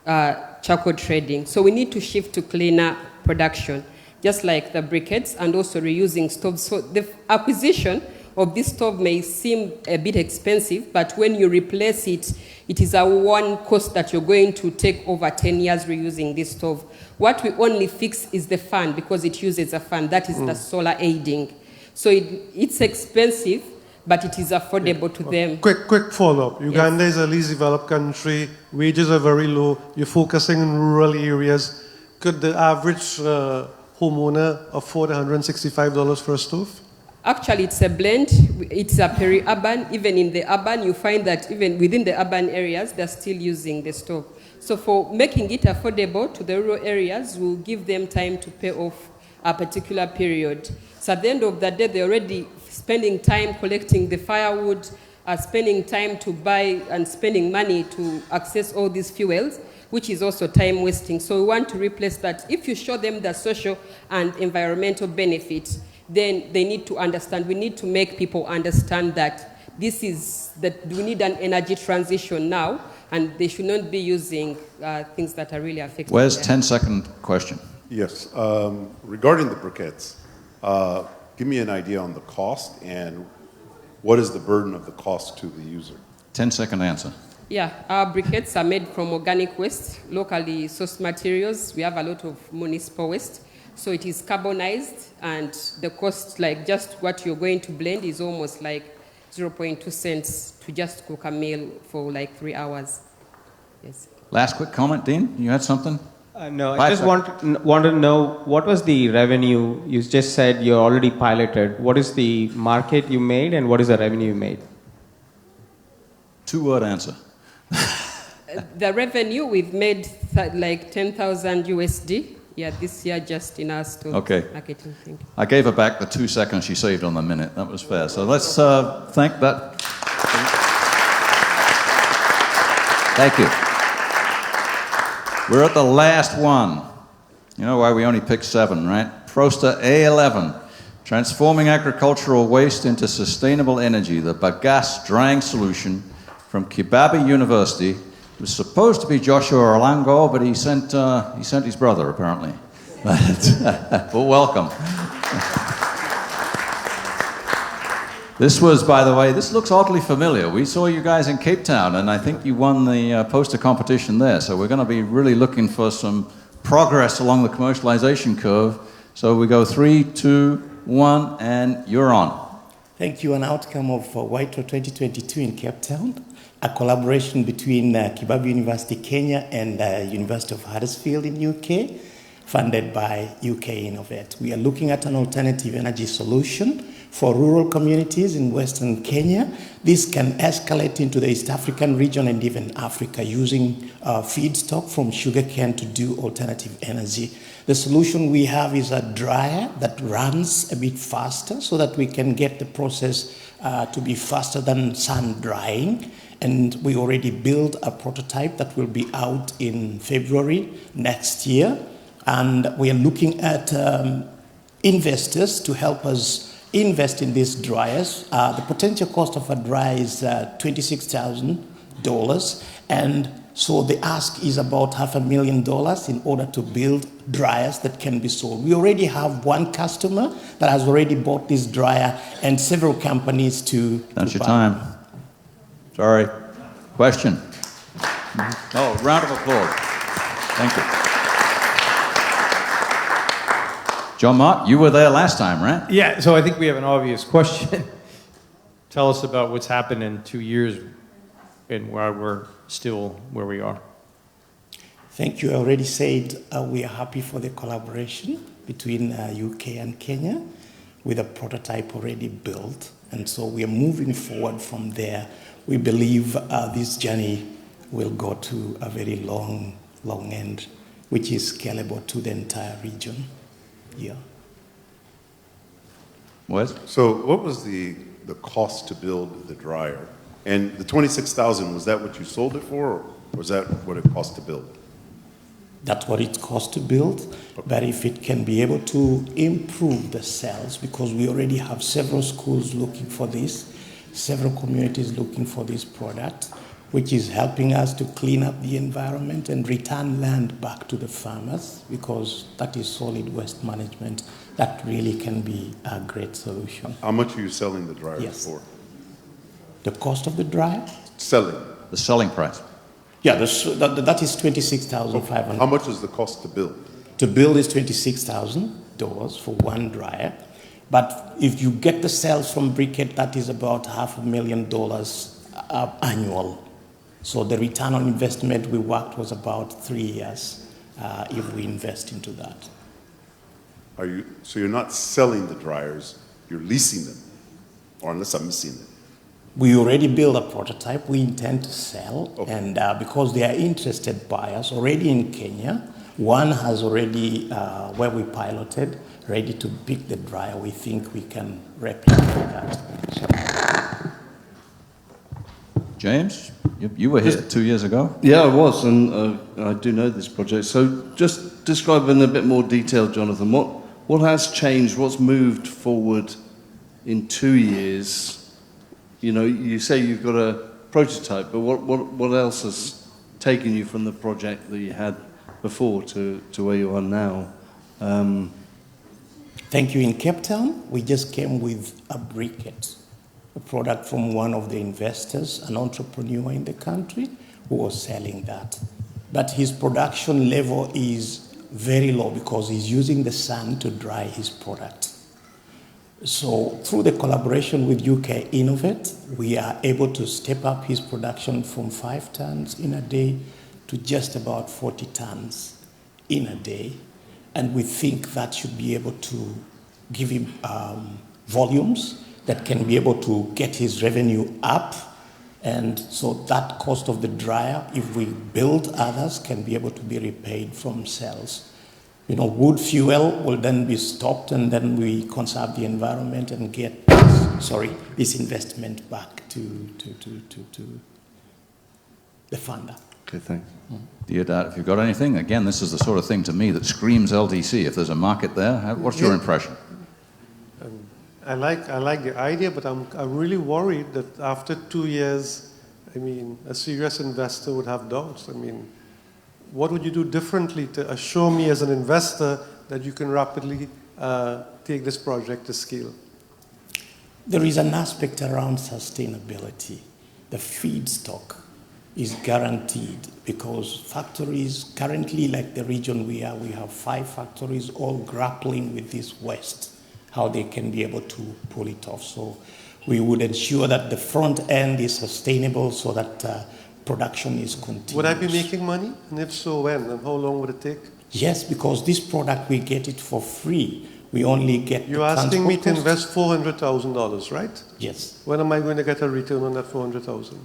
charcoal trading. So we need to shift to cleaner production, just like the briquettes, and also reusing stoves. So the acquisition of this stove may seem a bit expensive, but when you replace it, it is a one cost that you're going to take over 10 years reusing this stove. What we only fix is the fan, because it uses a fan. That is the solar aiding. So it's expensive, but it is affordable to them. Quick follow-up. Uganda is a least developed country. Wages are very low. You're focusing in rural areas. Could the average homeowner afford $165 for a stove? Actually, it's a blend. It's a peri-urban. Even in the urban, you find that even within the urban areas, they're still using the stove. So for making it affordable to the rural areas, we'll give them time to pay off a particular period. So at the end of the day, they're already spending time collecting the firewood, spending time to buy and spending money to access all these fuels, which is also time wasting. So we want to replace that. If you show them the social and environmental benefits, then they need to understand. We need to make people understand that we need an energy transition now, and they should not be using things that are really affecting Where's them. 10-second question? Yes. Regarding the briquettes, give me an idea on the cost and what is the burden of the cost to the user? 10-second answer. Yeah, our briquettes are made from organic waste, locally sourced materials. We have a lot of municipal waste. So it is carbonized, and the cost, like just what you're going to blend, is almost like 0.2 cents to just cook a meal for like 3 hours. Yes. Last quick comment, Dean? You had something? No, I just want to know, what was the revenue? You just said you already piloted. What is the market you made, and what is the revenue you made? 2-word answer. The revenue, we've made like 10,000 USD. Yeah, this year just in our store. Okay. Marketing thing. I gave her back the 2 seconds she saved on the minute. That was fair. So let's thank that. Thank you. We're at the last one. You know why we only picked 7, right? Proster A11. Transforming agricultural waste into sustainable energy, the bagasse drying solution from Kibabe University. It was supposed to be Joshua Orlango, but he sent his brother, apparently. But welcome. This was, by the way, this looks oddly familiar. We saw you guys in Cape Town, and I think you won the poster competition there. So we're going to be really looking for some progress along the commercialization curve. So we go 3, 2, 1, and you're on. Thank you. An outcome of WAITRO 2022 in Cape Town, a collaboration between Kibabe University, Kenya, and University of Huddersfield in UK, funded by UK Innovate. We are looking at an alternative energy solution for rural communities in Western Kenya. This can escalate into the East African region and even Africa using feedstock from sugarcane to do alternative energy. The solution we have is a dryer that runs a bit faster so that we can get the process to be faster than sun drying. And we already built a prototype that will be out in February next year. And we are looking at investors to help us invest in these dryers. The potential cost of a dryer is $26,000. And so the ask is about $500,000 in order to build dryers that can be sold. We already have one customer that has already bought this dryer and several companies to That's your buy. time. Sorry. Question? Oh, round of applause. Thank you. Jean-Marc, you were there last time, right? Yeah, so I think we have an obvious question. Tell us about what's happened in 2 years and why we're still where we are. Thank you. I already said we are happy for the collaboration between UK and Kenya with a prototype already built. And so we are moving forward from there. We believe this journey will go to a very long end, which is scalable to the entire region. Yeah. Wes? So what was the cost to build the dryer? And the $26,000, was that what you sold it for, or was that what it cost to build? That's what it costs to build. Okay. But if it can be able to improve the sales, because we already have several schools looking for this, several communities looking for this product, which is helping us to clean up the environment and return land back to the farmers, because that is solid waste management. That really can be a great solution. How much are you selling the dryers for? The cost of the dryer? Selling. The selling price. Yeah, that is $26,500. How much is the cost to build? To build is $26,000 for one dryer. But if you get the sales from briquette, that is about $500,000 annual. So the return on investment we worked was about 3 years if we invest into that. So you're not selling the dryers, you're leasing them, or unless I'm missing it. We already built a prototype we intend to sell, and because they are interested buyers already in Kenya, one has already, where we piloted, ready to pick the dryer. We think we can replicate that. So. James, you were here 2 years ago. Yeah, I was, and I do know this project. So just describe in a bit more detail, Jonathan, what has changed, what's moved forward in 2 years? You know, you say you've got a prototype, but what else has taken you from the project that you had before to where you are now? Thank you. In Cape Town, we just came with a briquette, a product from one of the investors, an entrepreneur in the country, who was selling that. But his production level is very low because he's using the sun to dry his product. So through the collaboration with UK Innovate, we are able to step up his production from 5 tons in a day to just about 40 tons in a day. And we think that should be able to give him volumes that can be able to get his revenue up And so that cost of the dryer, if we build others, can be able to be repaid from sales. You know, wood fuel will then be stocked, and then we conserve the environment and get this investment back to the funder. Okay, thanks. Deodat, if you've got anything, again, this is the sort of thing to me that screams LDC. If there's a market there, what's your impression? I like the idea, but I'm really worried that after 2 years, I mean, a serious investor would have doubts. I mean, what would you do differently to assure me as an investor that you can rapidly take this project to scale? There is an aspect around sustainability. The feedstock is guaranteed because factories, currently like the region we are, we have 5 factories all grappling with this waste, how they can be able to pull it off. So we would ensure that the front end is sustainable so that production is continuous. Would I be making money? And if so, when? And how long would it take? Yes, because this product, we get it for free. We only get You're asking me to invest $400,000, right? Yes. When am I going to get a return on that $400,000?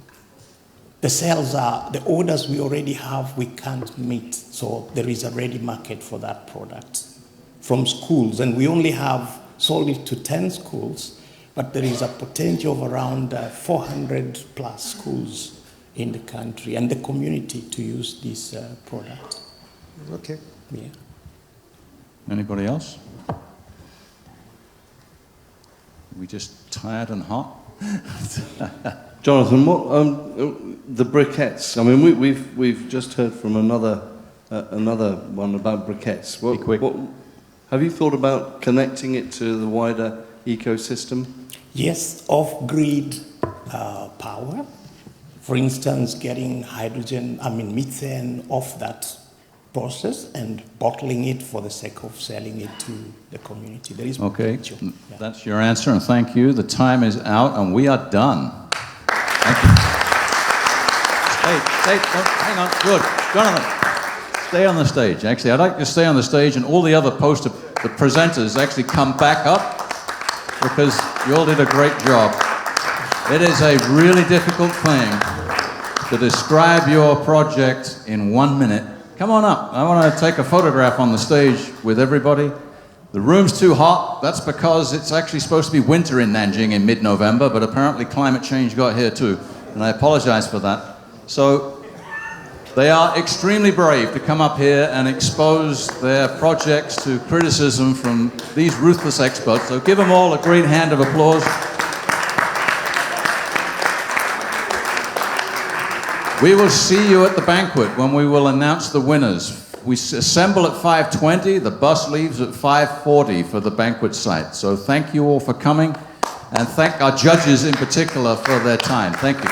The sales are, the orders we already have, we can't meet. So there is a ready market for that product from schools. And we only have sold it to 10 schools, but there is a potential of around 400 plus schools in the country and the community to use this product. Okay. Yeah. Anybody else? We just tired and hot? Jonathan, what the briquettes? I mean, we've just heard from another one about briquettes. What have you thought about connecting it to the wider ecosystem? Yes, off-grid power. For instance, getting methane off that process and bottling it for the sake of selling it to the community. There is okay. potential. Yeah. That's your answer, and thank you. The time is out, and we are done. Thank you. Stay, hang on. Good. Jonathan, stay on the stage. Actually, I'd like to stay on the stage, and all the other the presenters actually come back up, because you all did a great job. It is a really difficult thing to describe your project in 1 minute. Come on up. I want to take a photograph on the stage with everybody. The room's too hot. That's because it's actually supposed to be winter in Nanjing in mid-November, but apparently climate change got here too, and I apologize for that. So they are extremely brave to come up here and expose their projects to criticism from these ruthless experts. So give them all a great hand of applause. We will see you at the banquet when we will announce the winners. We assemble at 5:20, the bus leaves at 5:40 for the banquet site. So thank you all for coming, and thank our judges in particular for their time. Thank you.